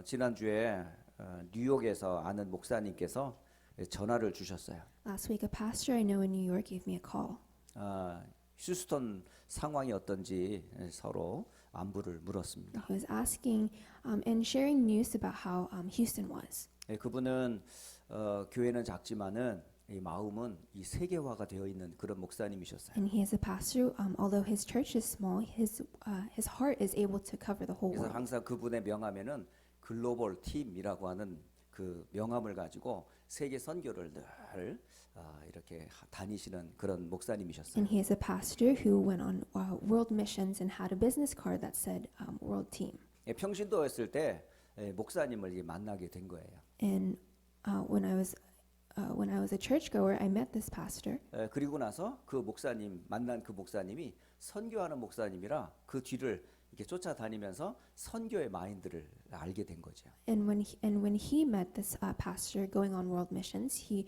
지난주에 뉴욕에서 아는 목사님께서 전화를 주셨어요. Last week, a pastor I know in New York gave me a call. 휴스턴 상황이 어떤지 서로 안부를 물었습니다. He was asking and sharing news about how Houston was. 그분은 교회는 작지만은 이 마음은 이 세계화가 되어 있는 그런 목사님이셨어요. And he is a pastor. Although his church is small, his heart is able to cover the whole 그래서 world. 항상 그분의 명함에는 글로벌 팀이라고 하는 그 명함을 가지고 세계 선교를 늘 이렇게 다니시는 그런 목사님이셨어요. And he is a pastor who went on world missions and had a business card that said World Team. 평신도였을 때 목사님을 만나게 된 거예요. And when I was a churchgoer, I met this pastor. 그리고 나서 그 목사님 만난 그 목사님이 선교하는 목사님이라 그 뒤를 이렇게 쫓아다니면서 선교의 마인드를 알게 된 거죠. And when he met this pastor going on world missions, he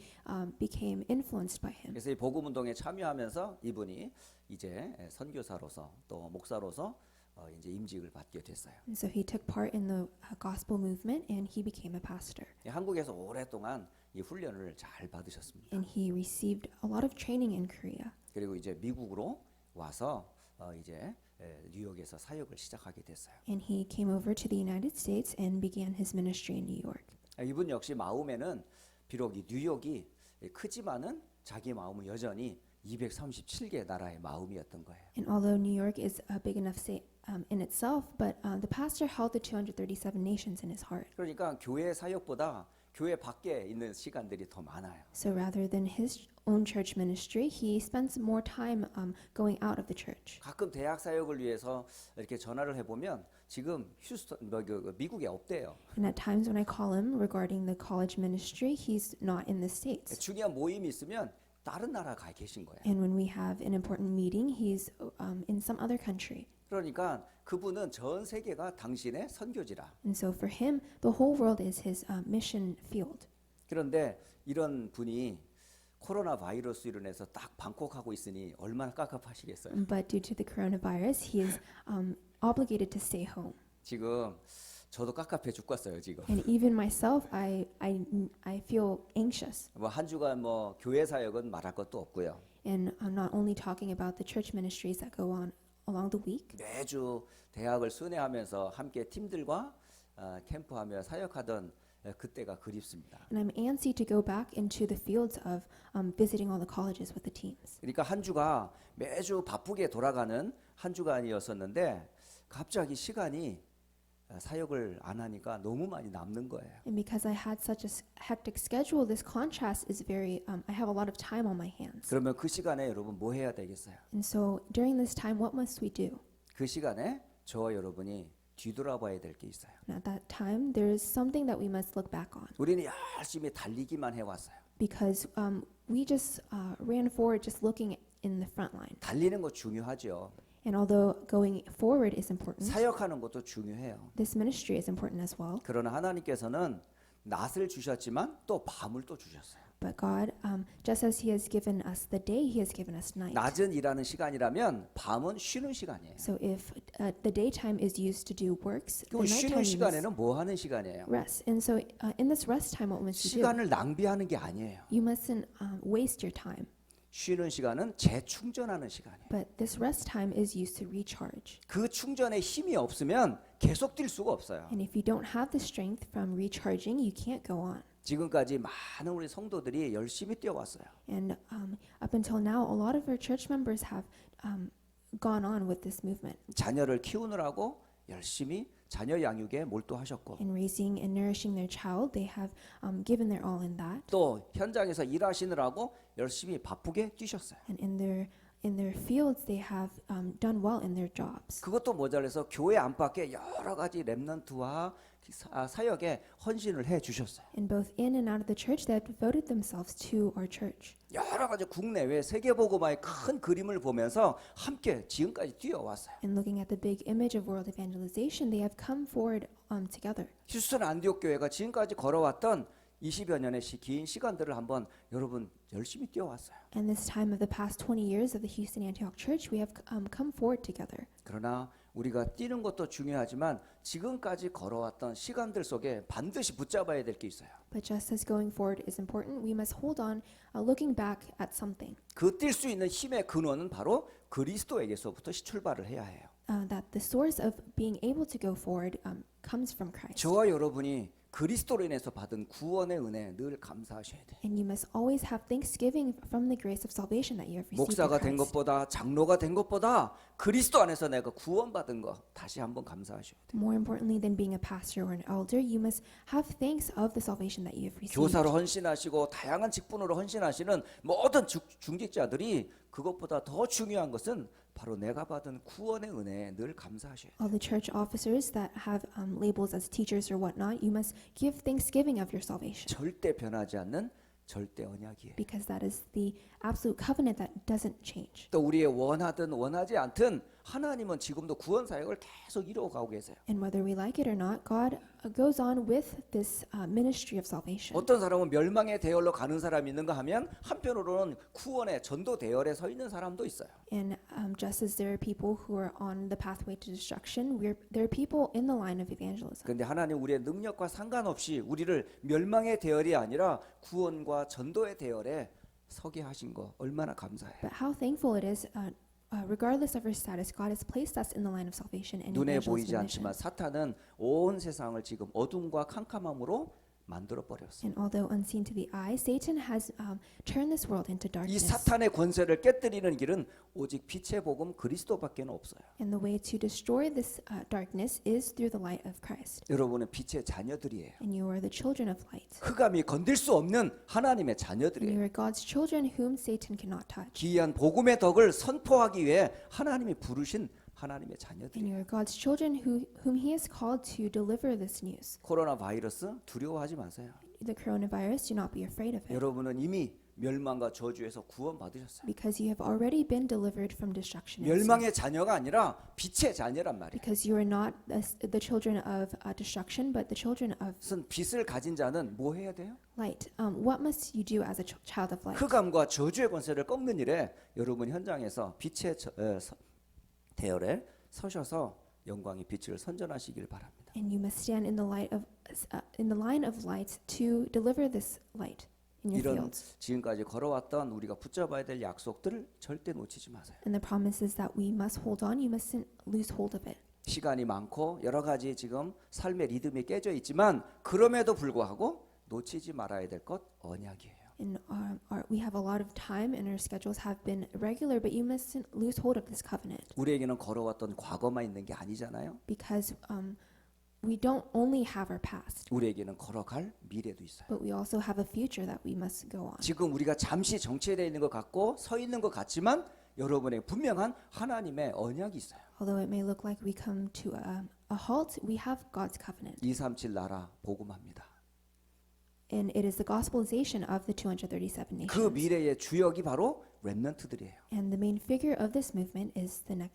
became influenced by him. 그래서 이 복음 운동에 참여하면서 이분이 이제 선교사로서 또 목사로서 이제 임직을 받게 됐어요. And so he took part in the gospel movement, and he became a pastor. 한국에서 오랫동안 이 훈련을 잘 받으셨습니다. And he received a lot of training in Korea. 그리고 이제 미국으로 와서 이제 뉴욕에서 사역을 시작하게 됐어요. And he came over to the United States and began his ministry in New York. 이분 역시 마음에는 비록 이 뉴욕이 크지만은 자기 마음은 여전히 237개 나라의 마음이었던 거예요. And although New York is big enough in itself, but the pastor held the 237 nations in his heart. 그러니까 교회 사역보다 교회 밖에 있는 시간들이 더 많아요. So rather than his own church ministry, he spends more time going out of the church. 가끔 대학 사역을 위해서 이렇게 전화를 해보면 지금 휴스턴 미국에 없대요. And at times when I call him regarding the college ministry, he's not in the States. 중요한 모임이 있으면 다른 나라 가 계신 거예요. And when we have an important meeting, he's in some other country. 그러니까 그분은 전 세계가 당신의 선교지라. And so for him, the whole world is his mission field. 그런데 이런 분이 코로나 바이러스로 인해서 딱 방콕하고 있으니 얼마나 깝깝하시겠어요. But due to the coronavirus, he is obligated to stay home. 지금 저도 깝깝해 죽겠어요 지금. And even myself, I feel anxious. 뭐 한 주간 뭐 교회 사역은 말할 것도 없고요. And I'm not only talking about the church ministries that go on along the week. 매주 대학을 순회하면서 함께 팀들과 캠프하며 사역하던 그때가 그립습니다. And I'm antsy to go back into the fields of visiting all the colleges with the teams. 그러니까 한 주가 매주 바쁘게 돌아가는 한 주간이었었는데 갑자기 시간이 사역을 안 하니까 너무 많이 남는 거예요. And because I had such a hectic schedule, this contrast is very, I have a lot of time on my hands. 그러면 그 시간에 여러분 뭐 해야 되겠어요? And so during this time, what must we do? 그 시간에 저와 여러분이 뒤돌아봐야 될 게 있어요. And at that time, there is something that we must look back on. 우리는 열심히 달리기만 해왔어요. Because we just ran forward just looking in the front line. 달리는 거 중요하죠. And although going forward is important, 사역하는 것도 중요해요. this ministry is important as well. 그러나 하나님께서는 낮을 주셨지만 또 밤을 또 주셨어요. But God, just as He has given us the day, He has given us night. 낮은 일하는 시간이라면 밤은 쉬는 시간이에요. So if the daytime is used to do works, 그 the 쉬는 nighttime is 시간에는 뭐 하는 시간이에요? rest. And so in this rest time, what must you do? 시간을 낭비하는 게 아니에요. You mustn't waste your time. 쉬는 시간은 재충전하는 시간이에요. But this rest time is used to recharge. 그 충전에 힘이 없으면 계속 뛸 수가 없어요. And if you don't have the strength from recharging, you can't go on. 지금까지 많은 우리 성도들이 열심히 뛰어왔어요. And up until now, a lot of our church members have gone on with this movement. 자녀를 키우느라고 열심히 자녀 양육에 몰두하셨고 In raising and nourishing their child, they have given their all in that. 또 현장에서 일하시느라고 열심히 바쁘게 뛰셨어요. And in their fields, they have done well in their jobs. 그것도 모자라서 교회 안팎에 여러 가지 렘넌트와 사역에 헌신을 해 주셨어요. And both in and out of the church, they have devoted themselves to our church. 여러 가지 국내외 세계복음화의 큰 그림을 보면서 함께 지금까지 뛰어왔어요. And looking at the big image of world evangelization, they have come forward together. 휴스턴 안디옥 교회가 지금까지 걸어왔던 20여 년의 긴 시간들을 한번 여러분 열심히 뛰어왔어요. And this time of the past 20 years of the Houston Antioch Church, we have come forward together. 그러나 우리가 뛰는 것도 중요하지만 지금까지 걸어왔던 시간들 속에 반드시 붙잡아야 될 게 있어요. But just as going forward is important, we must hold on, looking back at something. 그 뛸 수 있는 힘의 근원은 바로 그리스도에게서부터 출발을 해야 해요. That the source of being able to go forward comes from Christ. 저와 여러분이 그리스도로 인해서 받은 구원의 은혜 늘 감사하셔야 돼요. And you must always have thanksgiving from the grace of salvation that you have received in 목사가 된 Christ. 것보다 장로가 된 것보다 그리스도 안에서 내가 구원받은 거 다시 한번 감사하셔야 돼요. More importantly than being a pastor or an elder, you must have thanks of the salvation that you have received. 교사로 헌신하시고 다양한 직분으로 헌신하시는 모든 중직자들이 그것보다 더 중요한 것은 바로 내가 받은 구원의 은혜에 늘 감사하셔야 돼요. All the church officers that have labels as teachers or whatnot, you must give thanksgiving of your salvation. 절대 변하지 않는 절대 언약이에요. Because that is the absolute covenant that doesn't change. 또 우리의 원하든 원하지 않든 하나님은 지금도 구원 사역을 계속 이루어가고 계세요. And whether we like it or not, God goes on with this ministry of salvation. 어떤 사람은 멸망의 대열로 가는 사람이 있는가 하면 한편으로는 구원의 전도 대열에 서 있는 사람도 있어요. And just as there are people who are on the pathway to destruction, there are people in the line of evangelism. 그런데 하나님 우리의 능력과 상관없이 우리를 멸망의 대열이 아니라 구원과 전도의 대열에 서게 하신 거 얼마나 감사해요. But how thankful it is, regardless of our status, God has placed us in the line of salvation and 눈에 보이지 evangelism mission. 않지만 사탄은 온 세상을 지금 어둠과 캄캄함으로 만들어 버렸어요. And although unseen to the eye, Satan has turned this world into 이 darkness. 사탄의 권세를 깨뜨리는 길은 오직 빛의 복음 그리스도밖에 없어요. And the way to destroy this darkness is through the light of Christ. 여러분은 빛의 자녀들이에요. And you are the children of light. 흑암이 건들 수 없는 하나님의 And 자녀들이에요. you are God's children whom Satan cannot touch. 기이한 복음의 덕을 선포하기 위해 하나님이 부르신 하나님의 And 자녀들이에요. you are God's children whom He has called to deliver this news. 코로나 바이러스 두려워하지 마세요. The coronavirus, do not be afraid of it. 여러분은 이미 멸망과 저주에서 구원받으셨어요. Because you have already been delivered from destruction. and sin. 멸망의 자녀가 아니라 빛의 자녀란 말이에요. Because you are not the children of destruction, but the children of 무슨 빛을 가진 자는 뭐 해야 돼요? light. What must you do as a child of light? 흑암과 저주의 권세를 꺾는 일에 여러분 현장에서 빛의 대열에 서셔서 영광의 빛을 선전하시길 바랍니다. And you must stand in the line of light to deliver this light in your 이런 fields. 지금까지 걸어왔던 우리가 붙잡아야 될 약속들을 절대 놓치지 마세요. And the promises that we must hold on, you mustn't lose hold of it. 시간이 많고 여러 가지 지금 삶의 리듬이 깨져 있지만 그럼에도 불구하고 놓치지 말아야 될 것 언약이에요. And we have a lot of time, and our schedules have been irregular, but you mustn't lose hold of this covenant. 우리에게는 걸어왔던 과거만 있는 게 아니잖아요. Because we don't only have our past, 우리에게는 걸어갈 미래도 있어요. but we also have a future that we must go on. 지금 우리가 잠시 정체되어 있는 것 같고 서 있는 것 같지만 여러분의 분명한 하나님의 언약이 있어요. Although it may look like we come to a halt, we have God's covenant. 237 나라 복음합니다. And it is the gospelization of the 237 nations. 그 미래의 주역이 바로 렘넌트들이에요. And the main figure of this movement is the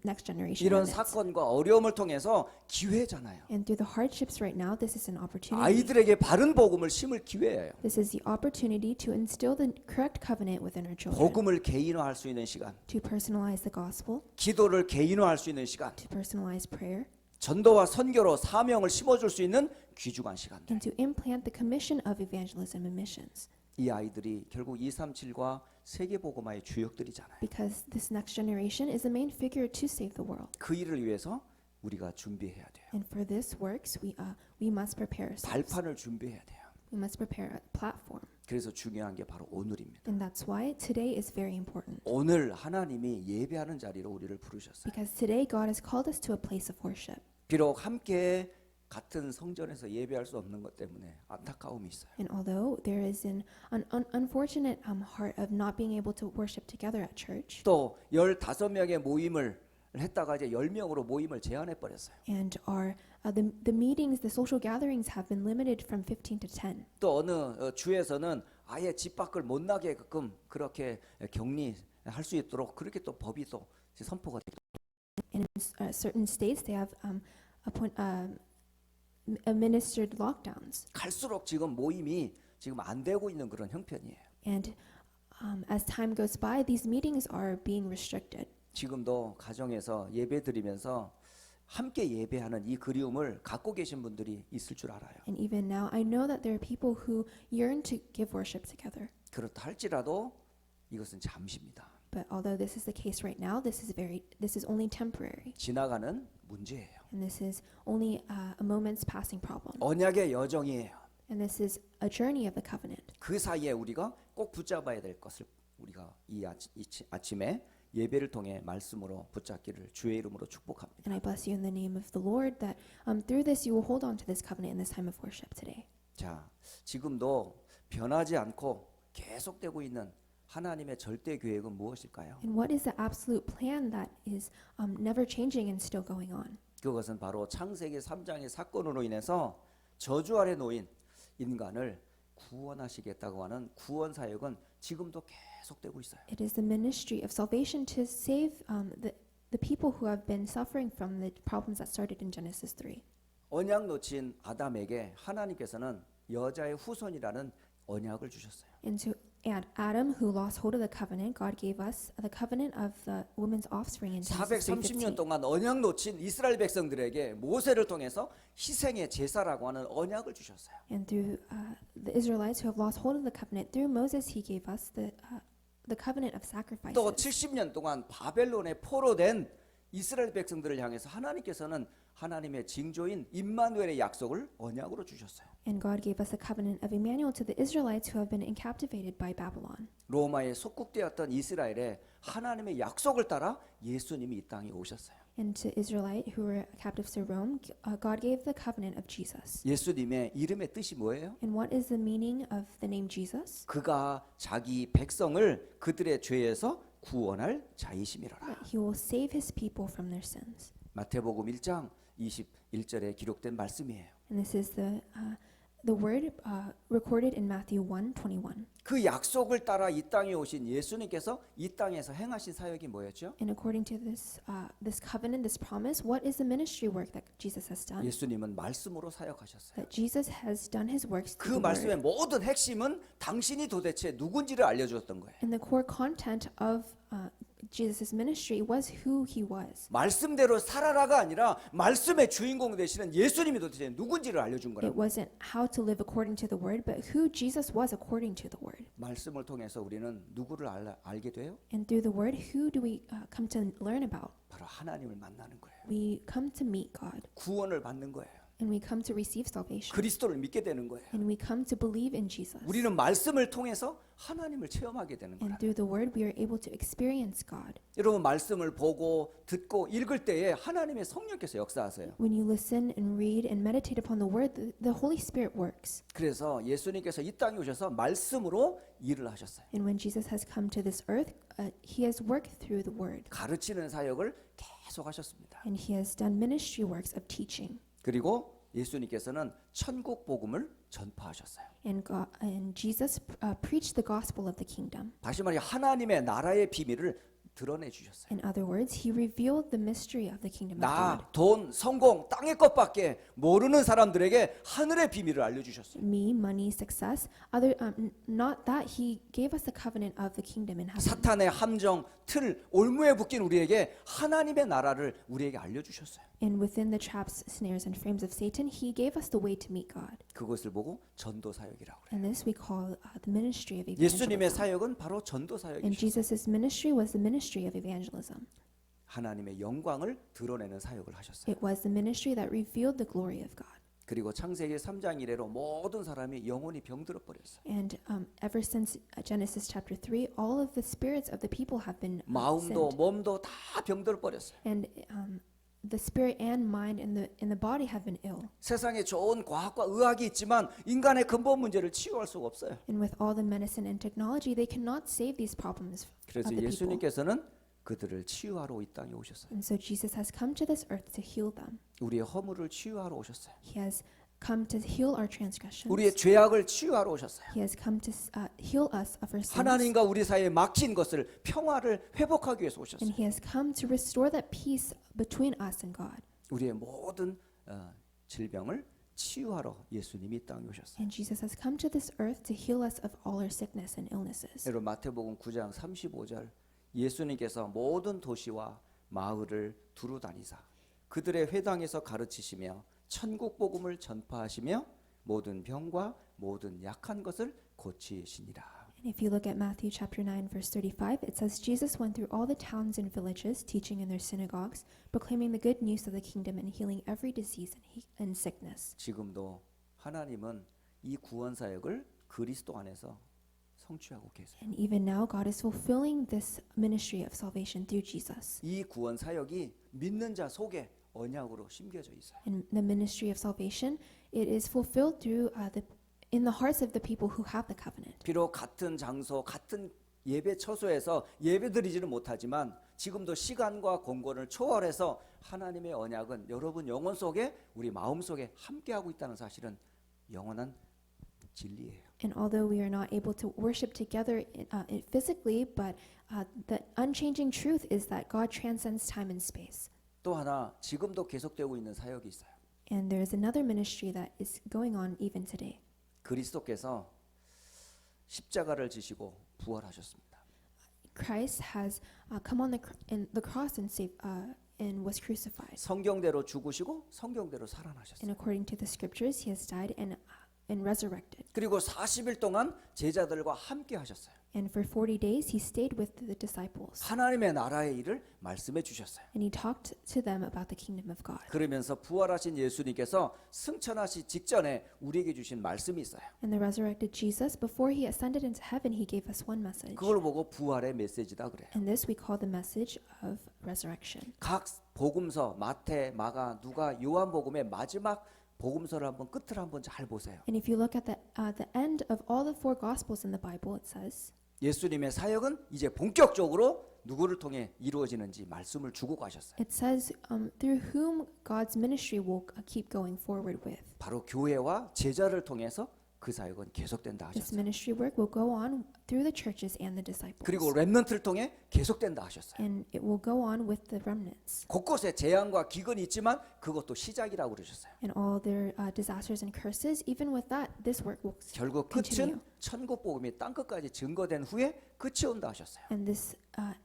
next generation. 이런 remnants. 사건과 어려움을 통해서 기회잖아요. And through the hardships right now, this is an opportunity. 아이들에게 바른 복음을 심을 기회예요. This is the opportunity to instill the correct covenant within our children. 복음을 개인화할 수 있는 시간, To personalize the gospel, 기도를 개인화할 수 있는 시간, to personalize prayer, 전도와 선교로 사명을 심어줄 수 있는 귀중한 시간들. and to implant the commission of evangelism and missions. 이 아이들이 결국 237과 세계복음화의 주역들이잖아요. Because this next generation is the main figure to save the world. 그 일을 위해서 우리가 준비해야 돼요. And for this works, we must prepare ourselves. 발판을 준비해야 돼요. We must prepare a platform. 그래서 중요한 게 바로 오늘입니다. And that's why today is very important. 오늘 하나님이 예배하는 자리로 우리를 부르셨어요. Because today God has called us to a place of worship. 비록 함께 같은 성전에서 예배할 수 없는 것 때문에 안타까움이 있어요. And although there is an unfortunate heart of not being able to worship together at church, 또 15명의 모임을 했다가 이제 10명으로 모임을 제한해 버렸어요. and the meetings, the social gatherings have been limited from 15 to 10. 또 어느 주에서는 아예 집 밖을 못 나게끔 그렇게 격리할 수 있도록 그렇게 또 법이 또 선포가 됐고 And in certain states, they have administered lockdowns. 갈수록 지금 모임이 지금 안 되고 있는 그런 형편이에요. And as time goes by, these meetings are being restricted. 지금도 가정에서 예배 드리면서 함께 예배하는 이 그리움을 갖고 계신 분들이 있을 줄 알아요. And even now, I know that there are people who yearn to give worship together. 그렇다 할지라도 이것은 잠시입니다. But although this is the case right now, this is only temporary, 지나가는 문제예요. and this is only a moment's passing problem. 언약의 여정이에요. And this is a journey of the covenant. 그 사이에 우리가 꼭 붙잡아야 될 것을 우리가 이 아침에 예배를 통해 말씀으로 붙잡기를 주의 이름으로 축복합니다. And I bless you in the name of the Lord that through this you will hold on to this covenant in this time of worship today. 자, 지금도 변하지 않고 계속되고 있는 하나님의 절대 계획은 무엇일까요? And what is the absolute plan that is never changing and still going on? 그것은 바로 창세기 3장의 사건으로 인해서 저주 아래 놓인 인간을 구원하시겠다고 하는 구원 사역은 지금도 계속되고 있어요. It is the ministry of salvation to save the people who have been suffering from the problems that started in Genesis 3. 언약 놓친 아담에게 하나님께서는 여자의 후손이라는 언약을 주셨어요. And to Adam, who lost hold of the covenant, God gave us the covenant of the woman's offspring in Genesis 430년 3:15. 동안 언약 놓친 이스라엘 백성들에게 모세를 통해서 희생의 제사라고 하는 언약을 주셨어요. And through the Israelites who have lost hold of the covenant, through Moses, He gave us the covenant of sacrifices. 또 70년 동안 바벨론에 포로된 이스라엘 백성들을 향해서 하나님께서는 하나님의 징조인 임마누엘의 약속을 언약으로 주셨어요. And God gave us the covenant of Emmanuel to the Israelites who have been incaptivated by Babylon. 로마에 속국되었던 이스라엘에 하나님의 약속을 따라 예수님이 이 땅에 오셨어요. And to Israelite who were captives to Rome, God gave the covenant of Jesus. 예수님의 이름의 뜻이 뭐예요? And what is the meaning of the name Jesus? 그가 자기 백성을 그들의 죄에서 구원할 자이심이로라. That He will save His people from their sins. 마태복음 1장 21절에 기록된 말씀이에요. And this is the word recorded in Matthew 1:21. 그 약속을 따라 이 땅에 오신 예수님께서 이 땅에서 행하신 사역이 뭐였죠? And according to this covenant, this promise, what is the ministry work that Jesus has done? 예수님은 말씀으로 사역하셨어요. That Jesus has done His works 그 through the 말씀의 word. 모든 핵심은 당신이 도대체 누군지를 알려주었던 거예요. And the core content of Jesus' ministry was who He was. 말씀대로 살아라가 아니라 말씀의 주인공 되시는 예수님이 도대체 누군지를 알려준 It 거라고. wasn't how to live according to the word, but who Jesus was according to the word. 말씀을 통해서 우리는 누구를 알게 돼요? And through the word, who do we come to learn about? 바로 하나님을 만나는 거예요. We come to meet God, 구원을 받는 거예요. and we come to receive salvation, 그리스도를 믿게 되는 거예요. and we come to believe in Jesus. 우리는 말씀을 통해서 하나님을 체험하게 되는 거예요. And through the word, we are able to experience God. 여러분 말씀을 보고 듣고 읽을 때에 하나님의 성령께서 역사하세요. When you listen and read and meditate upon the word, the Holy Spirit works. 그래서 예수님께서 이 땅에 오셔서 말씀으로 일을 하셨어요. And when Jesus has come to this earth, He has worked through the word. 가르치는 사역을 계속 하셨습니다. And He has done ministry works of teaching. 그리고 예수님께서는 천국 복음을 전파하셨어요. And Jesus preached the gospel of the kingdom. 다시 말해 하나님의 나라의 비밀을 드러내 주셨어요. In other words, He revealed the mystery of the kingdom of God. 나, 돈, 성공, 땅의 것밖에 모르는 사람들에게 하늘의 비밀을 알려주셨어요. Me, money, success. Not that He gave us the covenant of the kingdom in heaven. 사탄의 함정, 틀, 올무에 묶인 우리에게 하나님의 나라를 우리에게 알려주셨어요. And within the traps, snares, and frames of Satan, He gave us the way to meet God. 그것을 보고 전도 사역이라고 그래요. And this we call the ministry of 예수님의 evangelism. 사역은 바로 전도 And 사역이죠. Jesus' ministry was the ministry of evangelism. 하나님의 영광을 드러내는 사역을 하셨어요. It was the ministry that revealed the glory of God. 그리고 창세기 3장 이래로 모든 사람이 영혼이 병들어 버렸어요. And ever since Genesis chapter 3, all of the spirits of the people have been 마음도 sinned. 몸도 다 병들어 버렸어요. And the spirit and mind and the body have been ill. 세상에 좋은 과학과 의학이 있지만 인간의 근본 문제를 치유할 수가 없어요. And with all the medicine and technology, they cannot save these problems of 그래서 the people. 예수님께서는 그들을 치유하러 이 땅에 오셨어요. And so Jesus has come to this earth to heal them. 우리의 허물을 치유하러 오셨어요. He has come to heal our transgressions. 우리의 죄악을 치유하러 오셨어요. He has come to heal us of our sins. 하나님과 우리 사이에 막힌 것을 평화를 회복하기 위해서 오셨어요. And He has come to restore that peace between us and God. 우리의 모든 질병을 치유하러 예수님이 이 땅에 오셨어요. And Jesus has come to this earth to heal us of all our sickness and illnesses. 여러분 마태복음 9장 35절 예수님께서 모든 도시와 마을을 두루 다니사 그들의 회당에서 가르치시며 천국 복음을 전파하시며 모든 병과 모든 약한 것을 고치시니라. And if you look at Matthew chapter 9 verse 35, it says Jesus went through all the towns and villages, teaching in their synagogues, proclaiming the good news of the kingdom and healing every disease and sickness. 지금도 하나님은 이 구원 사역을 그리스도 안에서 성취하고 계세요. And even now God is fulfilling this ministry of salvation through Jesus. 이 구원 사역이 믿는 자 속에 언약으로 심겨져 있어요. And the ministry of salvation, it is fulfilled through in the hearts of the people who have the covenant. 비록 같은 장소, 같은 예배 처소에서 예배드리지는 못하지만 지금도 시간과 공간을 초월해서 하나님의 언약은 여러분 영혼 속에 우리 마음 속에 함께하고 있다는 사실은 영원한 진리예요. And although we are not able to worship together physically, but the unchanging truth is that God transcends time and space. 또 하나 지금도 계속되고 있는 사역이 있어요. And there is another ministry that is going on even today. 그리스도께서 십자가를 지시고 부활하셨습니다. Christ has come on the cross and was crucified. 성경대로 죽으시고 성경대로 살아나셨어요. And according to the scriptures, he has died and resurrected. 그리고 40일 동안 제자들과 함께 하셨어요. And for 40 days, he stayed with the disciples. 하나님의 나라의 일을 말씀해 주셨어요. And he talked to them about the kingdom of God. 그러면서 부활하신 예수님께서 승천하시 직전에 우리에게 주신 말씀이 있어요. And the resurrected Jesus, before he ascended into heaven, he gave us one message. 그걸 보고 부활의 메시지다 그래요. And this we call the message of resurrection. 각 복음서 마태, 마가, 누가, 요한복음의 마지막 복음서를 한번 끝을 한번 잘 보세요. And if you look at the end of all the four gospels in the Bible, it says 예수님의 사역은 이제 본격적으로 누구를 통해 이루어지는지 말씀을 주고 가셨어요. it says through whom God's ministry will keep going forward with. 바로 교회와 제자를 통해서 그 사역은 계속된다 This 하셨어요. ministry work will go on through the churches and the disciples. 그리고 렘넌트를 통해 계속된다 하셨어요. And it will go on with the remnants. 곳곳에 재앙과 기근이 있지만 그것도 시작이라고 그러셨어요. And all their disasters and curses, even with that, this work will 결국 continue. 끝은 천국 복음이 땅 끝까지 증거된 후에 끝이 온다 하셨어요. And this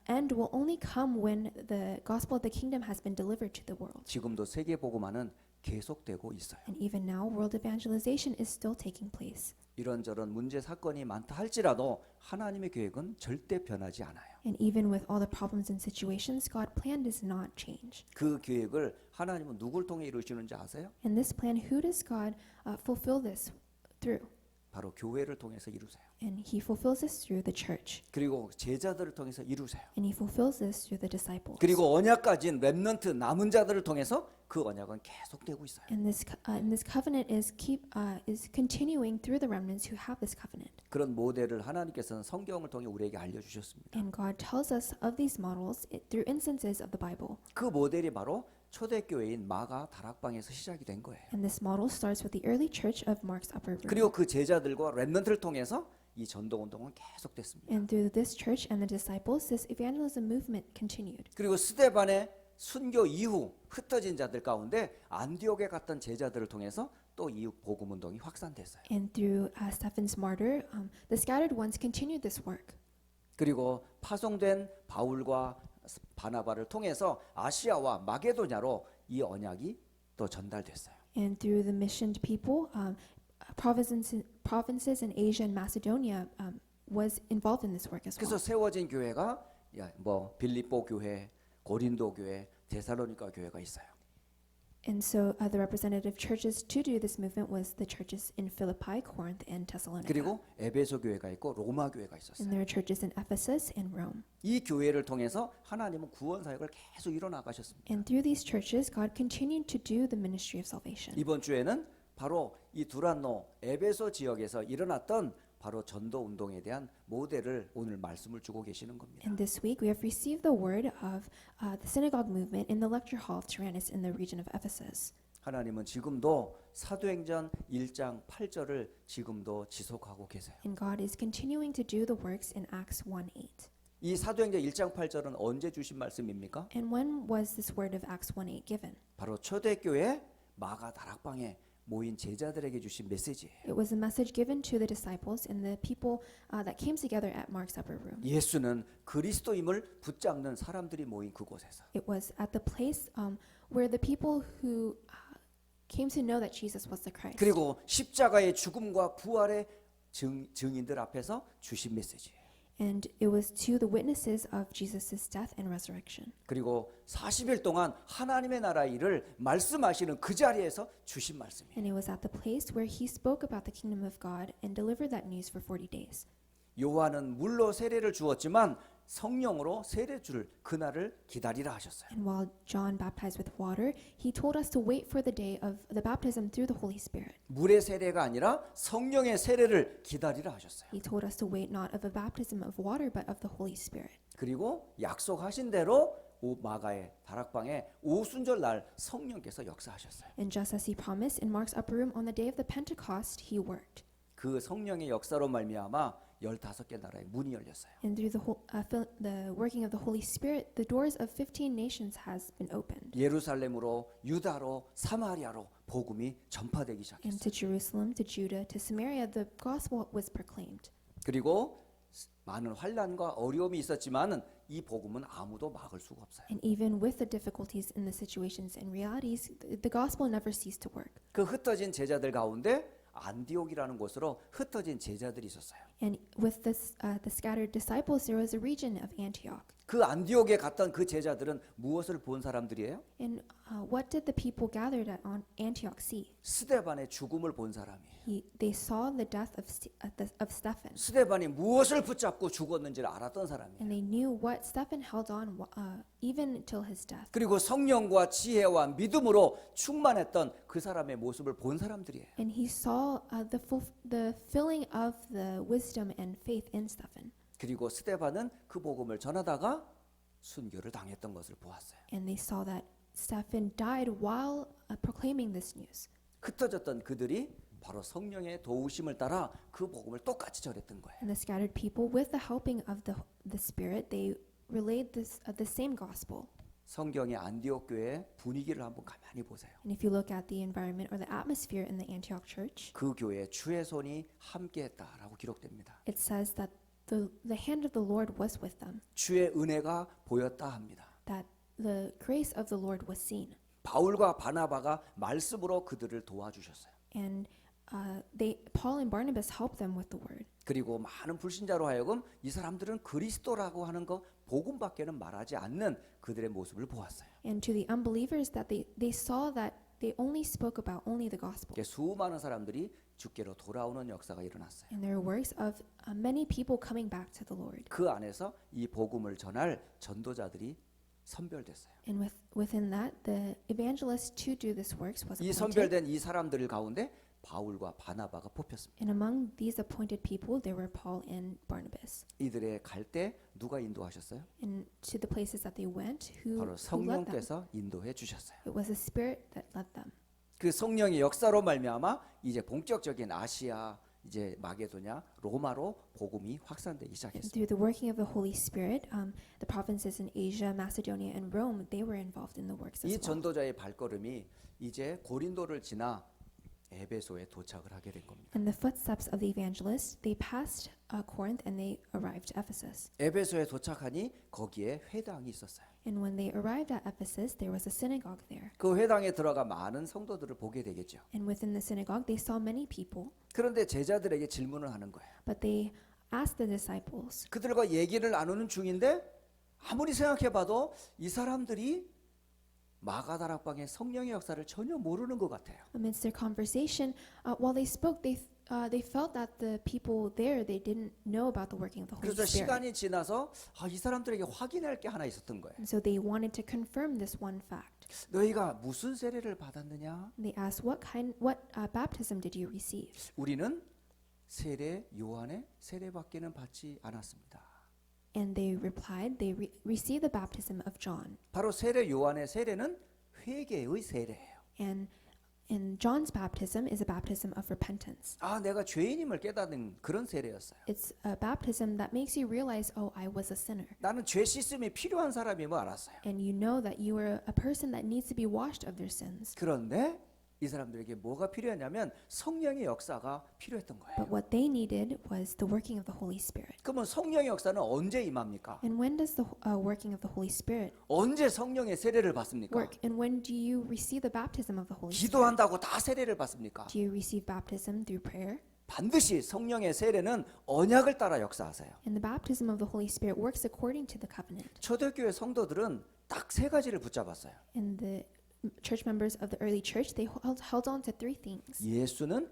end will only come when the gospel of the kingdom has been delivered to the world. 지금도 세계 복음화는 계속되고 있어요. And even now, world evangelization is still taking place. 이런저런 문제 사건이 많다 할지라도 하나님의 계획은 절대 변하지 않아요. And even with all the problems and situations, God's plan does not change. 그 계획을 하나님은 누굴 통해 이루시는지 아세요? And this plan, who does God fulfill this through? 바로 교회를 통해서 이루세요. And he fulfills this through the church. 그리고 제자들을 통해서 이루세요. And he fulfills this through the disciples. 그리고 언약 가진 렘넌트 남은 자들을 통해서 그 언약은 계속되고 있어요. And this covenant is continuing through the remnants who have this covenant. 그런 모델을 하나님께서는 성경을 통해 우리에게 알려주셨습니다. And God tells us of these models through instances of the Bible. 그 모델이 바로 초대교회인 마가 다락방에서 시작이 된 거예요. And this model starts with the early church of Mark's upper room. 그리고 그 제자들과 렘넌트를 통해서 이 전도 운동은 계속됐습니다. And through this church and the disciples, this evangelism movement continued. 그리고 스데반의 순교 이후 흩어진 자들 가운데 안디옥에 갔던 제자들을 통해서 또 이 복음 운동이 확산됐어요. And through Stephen's martyr, the scattered ones continued this work. 그리고 파송된 바울과 바나바를 통해서 아시아와 마게도냐로 이 언약이 또 전달됐어요. And through the missioned people, provinces in Asia and Macedonia was involved in this work as 그래서 well. 세워진 교회가 뭐 빌립보 교회, 고린도 교회, 데살로니가 교회가 있어요. And so the representative churches to do this movement was the churches in Philippi, Corinth, and Thessalonica. 그리고 에베소 교회가 있고 로마 교회가 And 있었어요. there are churches in Ephesus and Rome. 이 교회를 통해서 하나님은 구원 사역을 계속 이뤄나가셨습니다. And through these churches, God continued to do the ministry of salvation. 이번 주에는 바로 이 두란노 에베소 지역에서 일어났던 바로 전도 운동에 대한 모델을 오늘 말씀을 주고 계시는 겁니다. And this week, we have received the word of the synagogue movement in the lecture hall of Tyrannus in the region of Ephesus. 하나님은 지금도 사도행전 1장 8절을 지금도 지속하고 계세요. And God is continuing to do the works in Acts 1:8. 이 사도행전 1장 8절은 언제 주신 말씀입니까? And when was this word of Acts 1:8 given? 바로 초대교회 마가 다락방에 모인 제자들에게 주신 메시지예요. It was a message given to the disciples and the people that came together at Mark's upper room. 예수는 그리스도임을 붙잡는 사람들이 모인 그곳에서 It was at the place where the people who came to know that Jesus was the Christ. 그리고 십자가의 죽음과 부활의 증인들 앞에서 주신 메시지예요. And it was to the witnesses of Jesus' death and resurrection. 그리고 40일 동안 하나님의 나라 일을 말씀하시는 그 자리에서 주신 말씀이에요. And it was at the place where he spoke about the kingdom of God and delivered that news for 40 days. 요한은 물로 세례를 주었지만 성령으로 세례 줄 그날을 기다리라 하셨어요. And while John baptized with water, he told us to wait for the day of the baptism through the Holy Spirit. 물의 세례가 아니라 성령의 세례를 기다리라 하셨어요. He told us to wait not of a baptism of water but of the Holy Spirit. 그리고 약속하신 대로 마가의 다락방에 오순절 날 성령께서 역사하셨어요. And just as he promised in Mark's upper room on the day of the Pentecost, he worked. 그 성령의 역사로 말미암아 15개 나라의 문이 열렸어요. And through the working of the Holy Spirit, the doors of 15 nations has been opened. 예루살렘으로 유다로 사마리아로 복음이 전파되기 시작했어요. And to Jerusalem, to Judah, to Samaria, the gospel was proclaimed. 그리고 많은 환난과 어려움이 있었지만은 이 복음은 아무도 막을 수가 없어요. And even with the difficulties in the situations and realities, the gospel never ceased to work. 그 흩어진 제자들 가운데 안디옥이라는 곳으로 흩어진 제자들이 있었어요. And with the scattered disciples, there was a region of Antioch. 그 안디옥에 갔던 그 제자들은 무엇을 본 사람들이에요? And what did the people gathered at Antioch see? 스데반의 죽음을 본 사람이에요. They saw the death of Stephen. 스데반이 무엇을 붙잡고 죽었는지를 알았던 사람이에요. And they knew what Stephen held on even until his death. 그리고 성령과 지혜와 믿음으로 충만했던 그 사람의 모습을 본 사람들이에요. And he saw the filling of the wisdom and faith in Stephen. 그리고 스데반은 그 복음을 전하다가 순교를 당했던 것을 보았어요. And they saw that Stephen died while proclaiming this news. 흩어졌던 그들이 바로 성령의 도우심을 따라 그 복음을 똑같이 전했던 거예요. And the scattered people, with the helping of the Spirit, they relayed the same gospel. 성경의 안디옥 교회의 분위기를 한번 가만히 보세요. And if you look at the environment or the atmosphere in the Antioch church, 그 교회에 주의 손이 함께했다라고 기록됩니다. it says that the hand of the Lord was with them, 주의 은혜가 보였다 합니다. that the grace of the Lord was seen. 바울과 바나바가 말씀으로 그들을 도와주셨어요. And Paul and Barnabas helped them with the word. 그리고 많은 불신자로 하여금 이 사람들은 그리스도라고 하는 거 복음밖에는 말하지 않는 그들의 모습을 보았어요. And to the unbelievers, that they saw that they only spoke about only the gospel. 수많은 사람들이 주께로 돌아오는 역사가 일어났어요. And there are works of many people coming back to the Lord. 그 안에서 이 복음을 전할 전도자들이 선별됐어요. And within that, the evangelist to do this works was 이 appointed. 선별된 이 사람들 가운데 바울과 바나바가 뽑혔습니다. And among these appointed people, there were Paul and Barnabas. 이들의 갈 때 누가 인도하셨어요? And to the places that they went, who 바로 led them? 성령께서 인도해 주셨어요. It was the Spirit that led them. 그 성령의 역사로 말미암아 이제 본격적인 아시아, 이제 마게도냐, 로마로 복음이 확산되기 And 시작했어요. through the working of the Holy Spirit, the provinces in Asia, Macedonia, and Rome, they were involved in the works as 이 well. 전도자의 발걸음이 이제 고린도를 지나 에베소에 도착을 하게 된 겁니다. And the footsteps of the evangelists, they passed Corinth and they arrived at Ephesus. 에베소에 도착하니 거기에 회당이 있었어요. And when they arrived at Ephesus, there was a synagogue there. 그 회당에 들어가 많은 성도들을 보게 되겠죠. And within the synagogue, they saw many people, 그런데 제자들에게 질문을 하는 거예요. but they asked the disciples, 그들과 얘기를 나누는 중인데 아무리 생각해봐도 이 사람들이 마가다락방의 성령의 역사를 전혀 모르는 것 같아요. amidst their conversation, while they spoke, they felt that the people there, they didn't know about the working of the Holy 그래서 Spirit. 시간이 지나서 이 사람들에게 확인할 게 하나 있었던 거예요. And so they wanted to confirm this one fact. 너희가 무슨 세례를 받았느냐? They asked, what baptism did you receive? 우리는 세례 요한의 세례밖에는 받지 않았습니다. And they replied, they received the baptism of John. 바로 세례 요한의 세례는 회개의 세례예요. And John's baptism is a baptism of repentance. 내가 죄인임을 깨닫는 그런 세례였어요. It's a baptism that makes you realize, oh, I was a sinner. 나는 죄 씻음이 필요한 사람임을 알았어요. And you know that you are a person that needs to be washed of their sins. 그런데 이 사람들에게 뭐가 필요했냐면 성령의 역사가 필요했던 거예요. But what they needed was the working of the Holy Spirit. 그러면 성령의 역사는 언제 임합니까? And when does the working of the Holy Spirit 언제 성령의 세례를 받습니까? work? And when do you receive the baptism of the Holy Spirit? 기도한다고 다 세례를 받습니까? Do you receive baptism through prayer? 반드시 성령의 세례는 언약을 따라 역사하세요. And the baptism of the Holy Spirit works according to the covenant. 초대교회 성도들은 딱 세 가지를 붙잡았어요. And the church members of the early church, they held on to three things. 예수는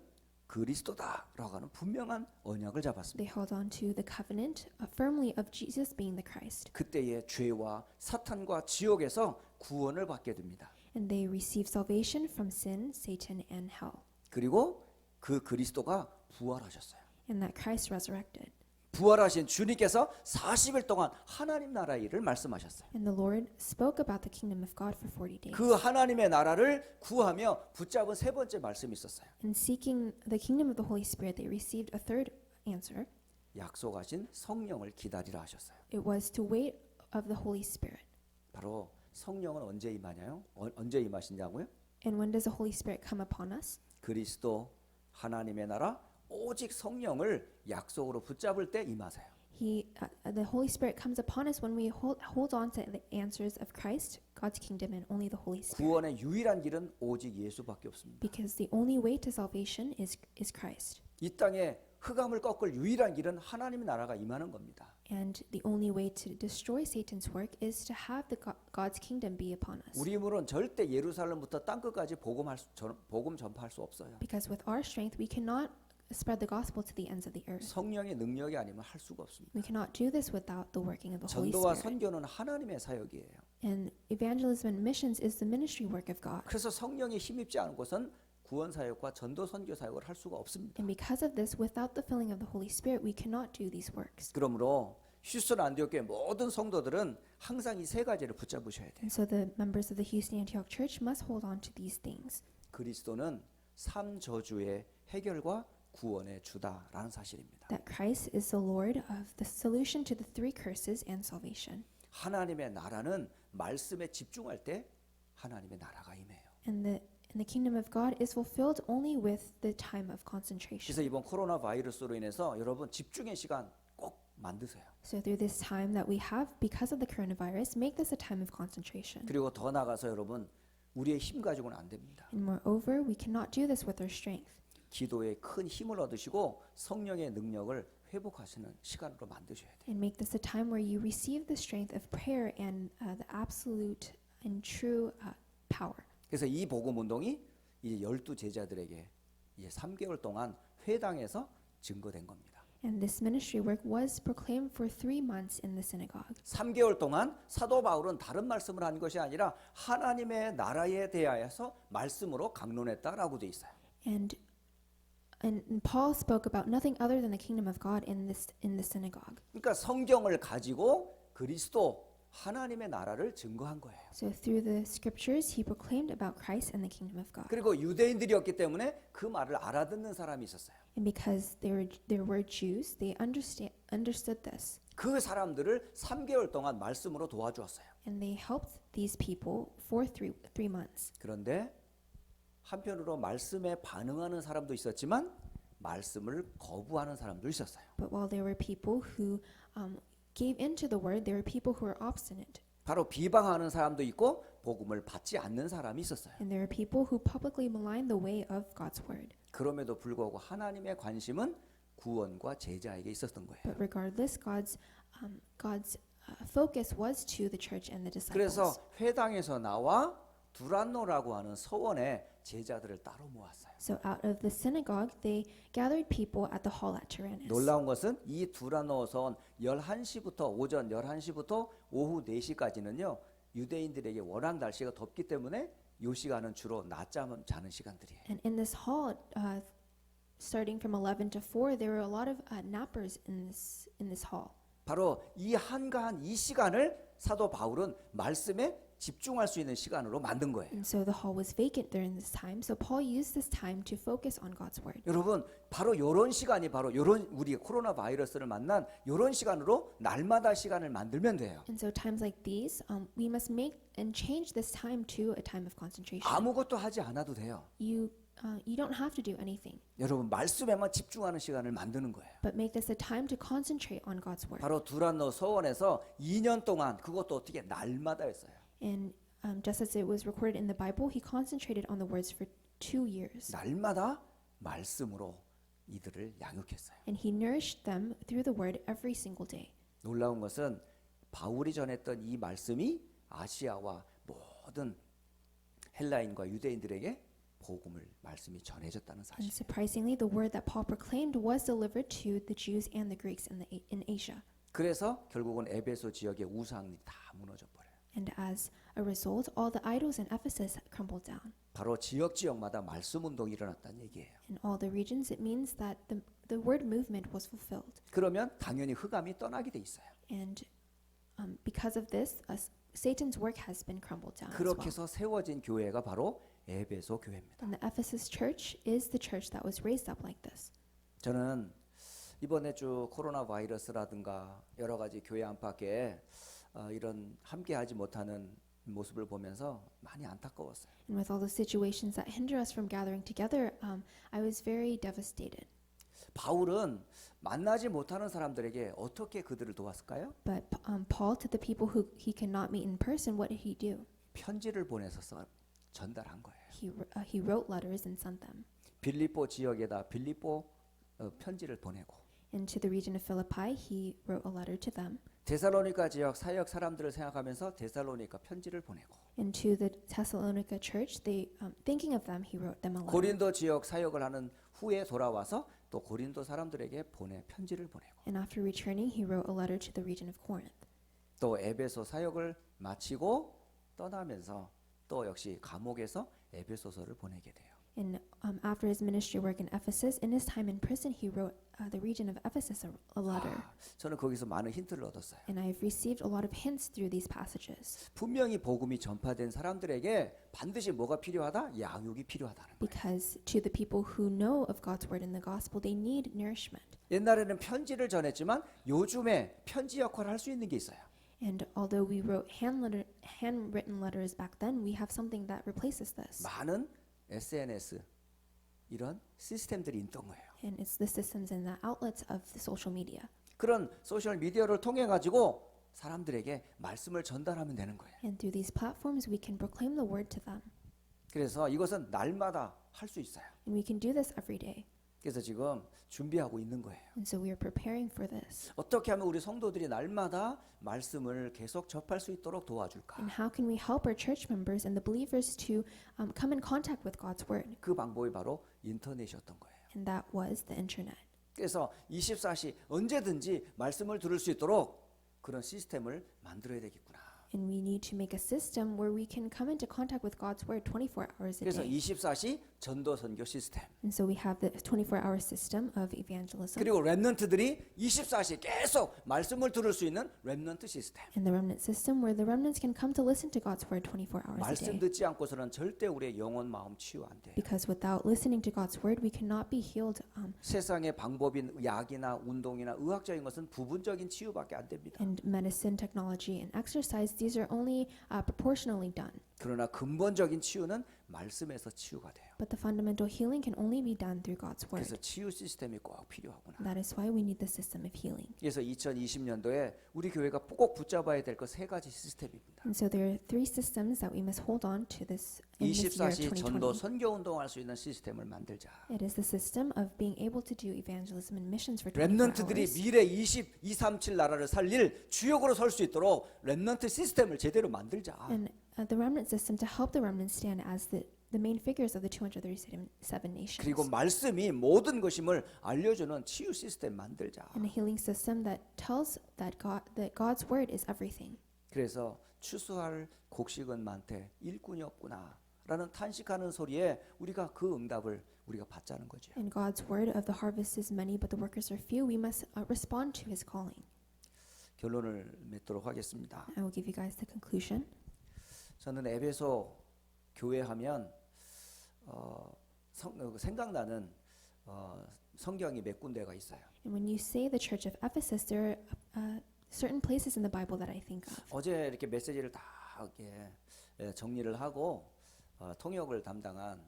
그리스도다라고 하는 분명한 언약을 잡았습니다. They held on to the covenant firmly of Jesus being the Christ. 그때의 죄와 사탄과 지옥에서 구원을 받게 됩니다. And they received salvation from sin, Satan, and hell. 그리고 그 그리스도가 부활하셨어요. And that Christ resurrected. 부활하신 주님께서 40일 동안 하나님 나라의 일을 말씀하셨어요. And the Lord spoke about the kingdom of God for 40 days. 그 하나님의 나라를 구하며 붙잡은 세 번째 말씀이 있었어요. And seeking the kingdom of the Holy Spirit, they received a third answer. 약속하신 성령을 기다리라 하셨어요. It was to wait of the Holy Spirit. 바로 성령은 언제 임하냐요? 언제 임하시냐고요? And when does the Holy Spirit come upon us? 그리스도 하나님의 나라 오직 성령을 약속으로 붙잡을 때 임하세요. The Holy Spirit comes upon us when we hold on to the answers of Christ, God's kingdom, and only the Holy Spirit. 구원의 유일한 길은 오직 예수밖에 없습니다. Because the only way to salvation is Christ. 이 땅에 흑암을 꺾을 유일한 길은 하나님의 나라가 임하는 겁니다. And the only way to destroy Satan's work is to have God's kingdom be upon us. 우리 힘으로는 절대 예루살렘부터 땅 끝까지 복음 전파할 수 없어요. Because with our strength, we cannot spread the gospel to the ends of the earth. 성령의 능력이 아니면 할 수가 없습니다. We cannot do this without the working of the Holy 전도와 Spirit. 선교는 하나님의 사역이에요. And evangelism and missions is the ministry work of God. 그래서 성령이 힘입지 않은 곳은 구원 사역과 전도 선교 사역을 할 수가 없습니다. And because of this, without the filling of the Holy Spirit, we cannot do these works. 그러므로 휴스턴 안디옥교회 모든 성도들은 항상 이 세 가지를 붙잡으셔야 돼요. And so the members of the Houston Antioch Church must hold on to these things. 그리스도는 삼 저주의 해결과 구원의 주다라는 사실입니다. That Christ is the Lord of the solution to the three curses and salvation. 하나님의 나라는 말씀에 집중할 때 하나님의 나라가 임해요. And the kingdom of God is fulfilled only with the time of concentration. 그래서 이번 코로나 바이러스로 인해서 여러분 집중의 시간 꼭 만드세요. So through this time that we have because of the coronavirus, make this a time of concentration. 그리고 더 나가서 여러분 우리의 힘 가지고는 안 됩니다. And moreover, we cannot do this with our strength. 기도에 큰 힘을 얻으시고 성령의 능력을 회복하시는 시간으로 만드셔야 돼요. And make this a time where you receive the strength of prayer and the absolute and true power. 그래서 이 복음 운동이 이제 12 제자들에게 이제 3개월 동안 회당에서 증거된 겁니다. And this ministry work was proclaimed for 3 months in the synagogue. 3개월 동안 사도 바울은 다른 말씀을 한 것이 아니라 하나님의 나라에 대하여서 말씀으로 강론했다라고 돼 있어요. And Paul spoke about nothing other than the kingdom of God in the synagogue. 그러니까 성경을 가지고 그리스도 하나님의 나라를 증거한 거예요. So through the scriptures, he proclaimed about Christ and the kingdom of God. 그리고 유대인들이었기 때문에 그 말을 알아듣는 사람이 있었어요. And because there were Jews, they understood this. 그 사람들을 3개월 동안 말씀으로 도와주었어요. And they helped these people for three months. 그런데 한편으로 말씀에 반응하는 사람도 있었지만 말씀을 거부하는 사람도 있었어요. But while there were people who gave into the word, there were people who were obstinate. 바로 비방하는 사람도 있고 복음을 받지 않는 사람이 있었어요. And there were people who publicly maligned the way of God's word. 그럼에도 불구하고 하나님의 관심은 구원과 제자에게 있었던 거예요. But regardless, God's focus was to the church and the disciples. 그래서 회당에서 나와 두란노라고 하는 서원에 제자들을 따로 모았어요. So out of the synagogue, they gathered people at the hall at Tyrannus. 놀라운 것은 이 두란노 서원 11시부터 오전 11시부터 오후 4시까지는요. 유대인들에게 워낙 날씨가 덥기 때문에 이 시간은 주로 낮잠 자는 시간들이에요. And in this hall, starting from 11 to 4, there were a lot of nappers in this hall. 바로 이 한가한 이 시간을 사도 바울은 말씀에 집중할 수 있는 시간으로 만든 거예요. And so the hall was vacant during this time. So Paul used this time to focus on God's word. 여러분 바로 이런 시간이 바로 이런 우리 코로나 바이러스를 만난 이런 시간으로 날마다 시간을 만들면 돼요. And so times like these, we must make and change this time to a time of concentration. 아무것도 하지 않아도 돼요. You don't have to do anything, 여러분 말씀에만 집중하는 시간을 만드는 거예요. but make this a time to concentrate on God's word. 바로 두란노 서원에서 2년 동안 그것도 어떻게 날마다 했어요. And just as it was recorded in the Bible, he concentrated on the words for 2 years. 날마다 말씀으로 이들을 양육했어요. And he nourished them through the word every single day. 놀라운 것은 바울이 전했던 이 말씀이 아시아와 모든 헬라인과 유대인들에게 복음을 말씀이 전해졌다는 And 사실. surprisingly, the word that Paul proclaimed was delivered to the Jews and the Greeks in Asia. 그래서 결국은 에베소 지역의 우상이 다 무너져 버려요. And as a result, all the idols in Ephesus crumbled down. 바로 지역마다 말씀 운동이 일어났다는 얘기예요. In all the regions, it means that the word movement was fulfilled. 그러면 당연히 흑암이 떠나게 돼 있어요. And because of this, Satan's work has been crumbled down as well. 그렇게 해서 세워진 교회가 바로 에베소 교회입니다. And the Ephesus church is the church that was raised up like this. 저는 이번에 쭉 코로나 바이러스라든가 여러 가지 교회 안팎에 이런 함께하지 못하는 모습을 보면서 많이 안타까웠어요. And with all the situations that hinder us from gathering together, I was very devastated. 바울은 만나지 못하는 사람들에게 어떻게 그들을 도왔을까요? But Paul, to the people who he cannot meet in person, what did he do? 편지를 보내서 전달한 거예요. He wrote letters and sent them. 빌립보 지역에다 빌립보 편지를 보내고 And to the region of Philippi, he wrote a letter to them. 데살로니가 지역 사역 사람들을 생각하면서 데살로니가 편지를 보내고 And to the Thessalonica church, thinking of them, he wrote them a letter. 고린도 지역 사역을 하는 후에 돌아와서 또 고린도 사람들에게 편지를 보내고 And after returning, he wrote a letter to the region of Corinth. 또 에베소 사역을 마치고 떠나면서 또 역시 감옥에서 에베소서를 보내게 돼요. And after his ministry work in Ephesus, in his time in prison, he wrote the region of Ephesus a letter. 저는 거기서 많은 힌트를 얻었어요. And I've received a lot of hints through these passages. 분명히 복음이 전파된 사람들에게 반드시 뭐가 필요하다? 양육이 필요하다는 거예요. Because to the people who know of God's word in the gospel, they need nourishment. 옛날에는 편지를 전했지만 요즘에 편지 역할을 할 수 있는 게 있어요. And although we wrote handwritten letters back then, we have something that replaces this. 많은 SNS 이런 시스템들이 있던 거예요. And it's the systems and the outlets of the social media. 그런 소셜 미디어를 통해 가지고 사람들에게 말씀을 전달하면 되는 거예요. And through these platforms, we can proclaim the word to them. 그래서 이것은 날마다 할 수 있어요. And we can do this every day. 그래서 지금 준비하고 있는 거예요. And so we are preparing for this. 어떻게 하면 우리 성도들이 날마다 말씀을 계속 접할 수 있도록 도와줄까? And how can we help our church members and the believers to come in contact with God's word? 그 방법이 바로 인터넷이었던 거예요. And that was the internet. 그래서 24시 언제든지 말씀을 들을 수 있도록 그런 시스템을 만들어야 되겠구나. And we need to make a system where we can come into contact with God's word 24 hours a 그래서 day. 24시 전도 선교 시스템. And so we have the 24-hour system of evangelism. 그리고 렘넌트들이 24시 계속 말씀을 들을 수 있는 렘넌트 시스템. And the remnant system where the remnants can come to listen to God's word 24 hours a 말씀 day. 듣지 않고서는 절대 우리의 영혼 마음 치유 안 돼요. Because without listening to God's word, we cannot be healed. 세상의 방법인 약이나 운동이나 의학적인 것은 부분적인 치유밖에 안 됩니다. And medicine, technology, and exercise, these are only proportionally done. 그러나 근본적인 치유는 말씀에서 치유가 돼요. But the fundamental healing can only be done through God's word. 그래서 치유 시스템이 꼭 필요하구나. That is why we need the system of healing. 그래서 2020년도에 우리 교회가 꼭 붙잡아야 될 것 세 가지 시스템입니다. And so there are 3 systems that we must hold on to this in this year 24시 전도 2020. 선교 운동할 수 있는 시스템을 만들자. It is the system of being able to do evangelism and missions for 24 렘넌트들이 hours. 미래 237 나라를 살릴 주역으로 설 수 있도록 렘넌트 시스템을 제대로 만들자. And the remnant system to help the remnants stand as the main figures of the 237 nations. 그리고 말씀이 모든 것임을 알려주는 치유 시스템 만들자. And a healing system that tells that God's word is everything. 그래서 추수할 곡식은 많대 일꾼이 없구나 라는 탄식하는 소리에 우리가 그 응답을 우리가 받자는 거죠. And God's word of the harvest is many, but the workers are few. We must respond to His calling. 결론을 맺도록 하겠습니다. I will give you guys the conclusion. 저는 에베소 교회 하면 생각나는 성경이 몇 군데가 있어요. And when you say the church of Ephesus, there are certain places in the Bible that I think of. 어제 이렇게 메시지를 다 이렇게 정리를 하고 통역을 담당한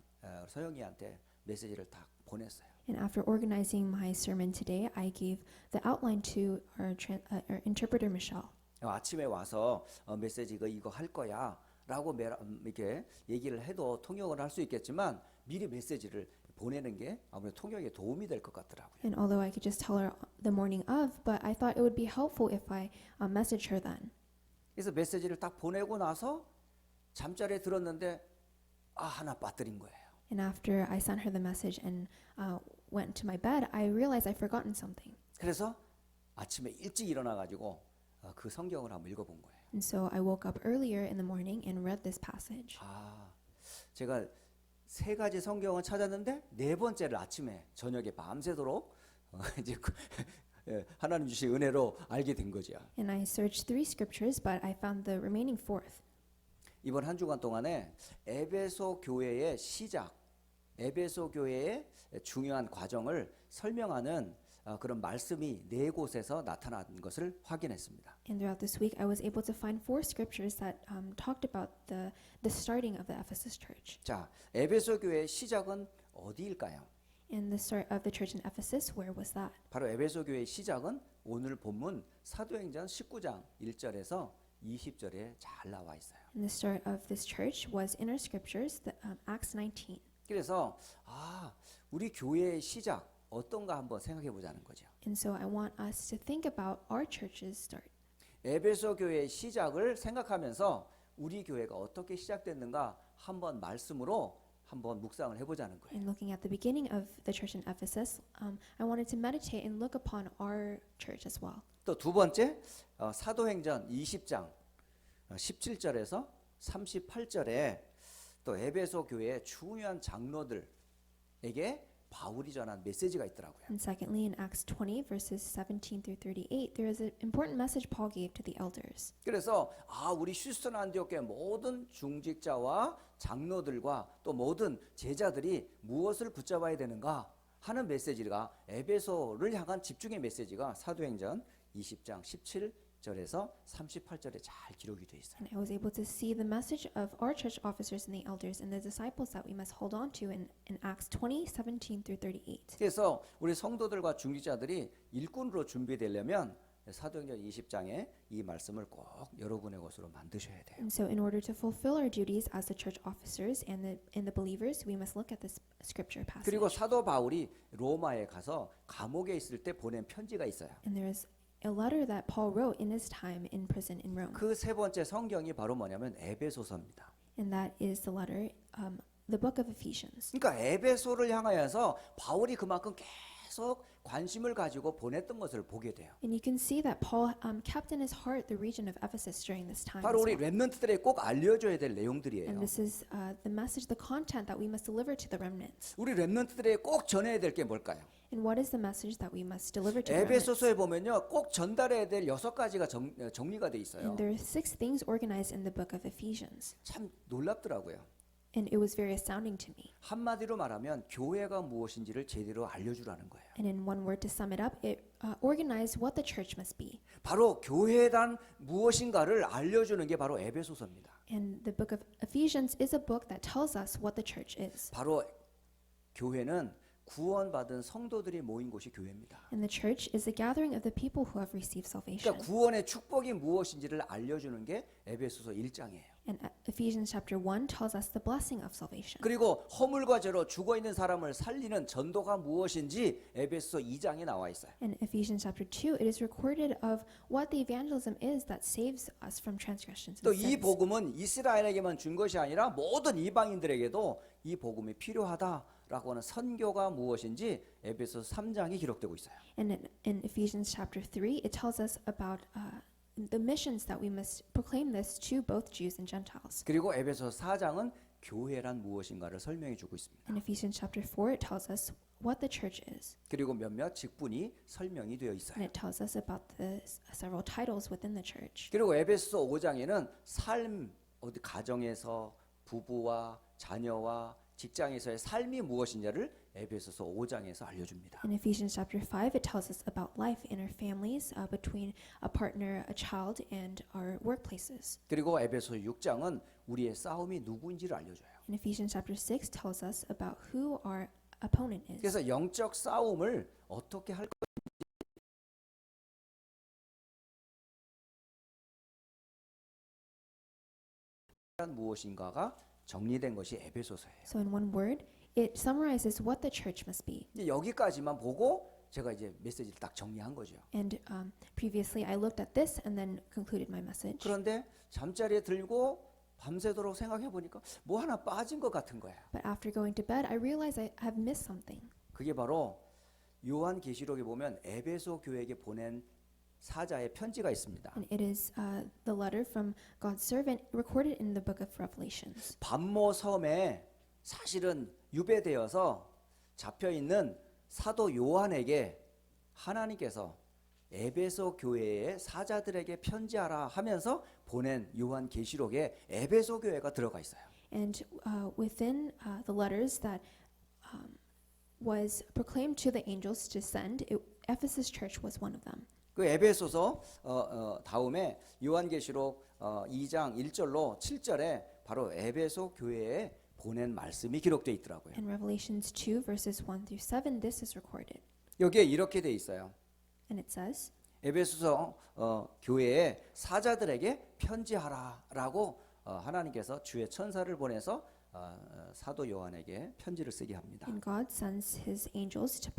서영이한테 메시지를 다 보냈어요. And after organizing my sermon today, I gave the outline to our interpreter Michelle. 아침에 와서 메시지 이거 할 거야라고 이렇게 얘기를 해도 통역을 할 수 있겠지만 미리 메시지를 보내는 게 아무래도 통역에 도움이 될 것 같더라고요. And although I could just tell her the morning of, but I thought it would be helpful if I messaged her then. 그래서 메시지를 딱 보내고 나서 잠자리에 들었는데 하나 빠뜨린 거예요. And after I sent her the message and went to my bed, I realized I'd forgotten something. 그래서 아침에 일찍 일어나 가지고 그 성경을 한번 읽어본 거예요. And so I woke up earlier in the morning and read this passage. 제가 세 가지 성경을 찾았는데 네 번째를 아침에 저녁에 밤새도록 이제 하나님 주신 은혜로 알게 된 거죠. And I searched 3 scriptures, but I found the remaining 4th. 이번 한 주간 동안에 에베소 교회의 시작, 에베소 교회의 중요한 과정을 설명하는 그런 말씀이 네 곳에서 나타난 것을 확인했습니다. And throughout this week, I was able to find 4 scriptures that talked about the starting of the Ephesus church. 자, 에베소 교회의 시작은 어디일까요? And the start of the church in Ephesus, where was that? 바로 에베소 교회의 시작은 오늘 본문 사도행전 19장 1절에서 20절에 잘 나와 있어요. And the start of this church was in our scriptures, Acts 19. 그래서 우리 교회의 시작 어떤가 한번 생각해 보자는 거죠. And so I want us to think about our church's start. 에베소 교회의 시작을 생각하면서 우리 교회가 어떻게 시작됐는가 한번 말씀으로 한번 묵상을 해보자는 거예요. And looking at the beginning of the church in Ephesus, I wanted to meditate and look upon our church as well. 또 두 번째 사도행전 20장 17절에서 38절에 또 에베소 교회의 중요한 장로들에게 바울이 전한 메시지가 있더라고요. And secondly, in Acts 20, verses 17 through 38, there is an important message Paul gave to the elders. 그래서 우리 휴스턴 안디옥교회 모든 중직자와 장로들과 또 모든 제자들이 무엇을 붙잡아야 되는가 하는 메시지가 에베소를 향한 집중의 메시지가 사도행전 20장 17절에서 38절에 잘 기록이 돼 있어요. And I was able to see the message of our church officers and the elders and the disciples that we must hold on to in Acts 20, 17 through 38. 그래서 우리 성도들과 중직자들이 일꾼으로 준비되려면 사도행전 20장에 이 말씀을 꼭 여러분의 것으로 만드셔야 돼요. And so in order to fulfill our duties as the church officers and the believers, we must look at this scripture passage. 그리고 사도 바울이 로마에 가서 감옥에 있을 때 보낸 편지가 있어요. And there is a letter that Paul wrote in his time in prison in Rome. 그 세 번째 성경이 바로 뭐냐면 에베소서입니다. And that is the letter, the book of Ephesians. 그러니까 에베소를 향하여서 바울이 그만큼 계속 관심을 가지고 보냈던 것을 보게 돼요. And you can see that Paul kept in his heart the region of Ephesus during this time. 바로 as 우리 well. 렘넌트들에게 꼭 알려줘야 될 내용들이에요. And this is the message, the content that we must deliver to the remnants. 우리 렘넌트들에게 꼭 전해야 될 게 뭘까요? And what is the message that we must deliver to the remnants? 에베소서에 보면요, 꼭 전달해야 될 6가지가 정리가 돼 있어요. And there are 6 things organized in the book of Ephesians. 참 놀랍더라고요. And it was very astounding to me. 한마디로 말하면 교회가 무엇인지를 제대로 알려주라는 거예요. And in one word to sum it up, it organized what the church must be. 바로 교회란 무엇인가를 알려주는 게 바로 에베소서입니다. And the book of Ephesians is a book that tells us what the church is. 바로 교회는 구원받은 성도들이 모인 곳이 교회입니다. And the church is the gathering of the people who have received salvation. 그러니까 구원의 축복이 무엇인지를 알려주는 게 에베소서 1장이에요. And Ephesians chapter 1 tells us the blessing of salvation. 그리고 허물과 죄로 죽어있는 사람을 살리는 전도가 무엇인지 에베소서 2장에 나와 있어요. In Ephesians chapter 2, it is recorded of what the evangelism is that saves us from transgressions 또 and 이 sins. 복음은 이스라엘에게만 준 것이 아니라 모든 이방인들에게도 이 복음이 필요하다라고 하는 선교가 무엇인지 에베소서 3장에 기록되고 있어요. And in Ephesians chapter 3, it tells us about the missions that we must proclaim this to both Jews and Gentiles. 그리고 에베소서 4장은 교회란 무엇인가를 설명해 주고 있습니다. In Ephesians chapter 4, it tells us what the church is. 그리고 몇몇 직분이 설명이 되어 있어요. And it tells us about the several titles within the church. 그리고 에베소서 5장에는 삶 어디 가정에서 부부와 자녀와 직장에서의 삶이 무엇인지를 에베소서 5장에서 알려줍니다. In Ephesians chapter 5, it tells us about life in our families, between a partner, a child, and our workplaces. 그리고 에베소 6장은 우리의 싸움이 누구인지를 알려줘요. And Ephesians chapter 6 tells us about who our opponent is. 그래서 영적 싸움을 어떻게 할 무엇인가가 정리된 것이 에베소서예요. So in one word, it summarizes what the church must be. 이제 여기까지만 보고 제가 이제 메시지를 딱 정리한 거죠. And previously I looked at this and then concluded my message. 그런데 잠자리에 들고 밤새도록 생각해 보니까 뭐 하나 빠진 것 같은 거야. But after going to bed, I realized I have missed something. 그게 바로 요한계시록에 보면 에베소 교회에게 보낸 사자의 편지가 있습니다. And it is the letter from God's servant recorded in the book of Revelations. 반모 섬에 사실은 유배되어서 잡혀 있는 사도 요한에게 하나님께서 에베소 교회의 사자들에게 편지하라 하면서 보낸 요한계시록에 에베소 교회가 들어가 있어요. And within the letters that was proclaimed to the angels to send, Ephesus church was one of them. 그 에베소서 다음에 요한계시록 2장 1절로 7절에 바로 에베소 교회에 보낸 말씀이 기록되어 있더라고요. In Revelations 2 verses 1 through 7, this is recorded. 여기에 이렇게 돼 있어요. And it says, 에베소서 교회의 사자들에게 편지하라라고 하나님께서 주의 천사를 보내서 사도 요한에게 편지를 쓰게 합니다. and God sends his angels to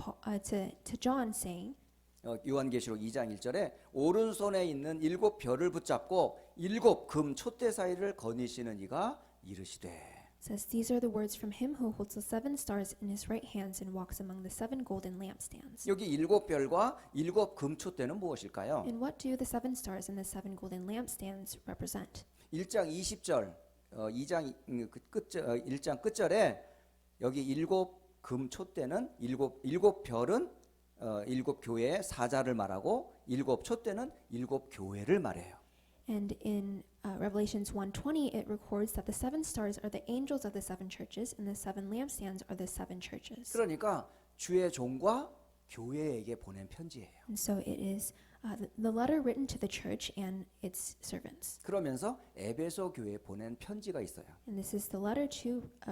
John saying, 요한계시록 2장 1절에 오른손에 있는 7별을 붙잡고 7 금 촛대 사이를 거니시는 이가 이르시되 says, these are the words from him who holds the 7 stars in his right hands and walks among the 7 golden lampstands. 여기 7별과 7 금 촛대는 무엇일까요? And what do the 7 stars and the 7 golden lampstands represent? 1장 20절 2장 1장 끝절에 여기 7 금 촛대는 7 별은 7 교회의 사자를 말하고 7 촛대는 7 교회를 말해요. And in Revelations 1:20, it records that the 7 stars are the angels of the 7 churches, and the 7 lampstands are the 7 churches. 그러니까 주의 종과 교회에게 보낸 편지예요. And so it is the letter written to the church and its servants. 그러면서 에베소 교회에 보낸 편지가 있어요. And this is the letter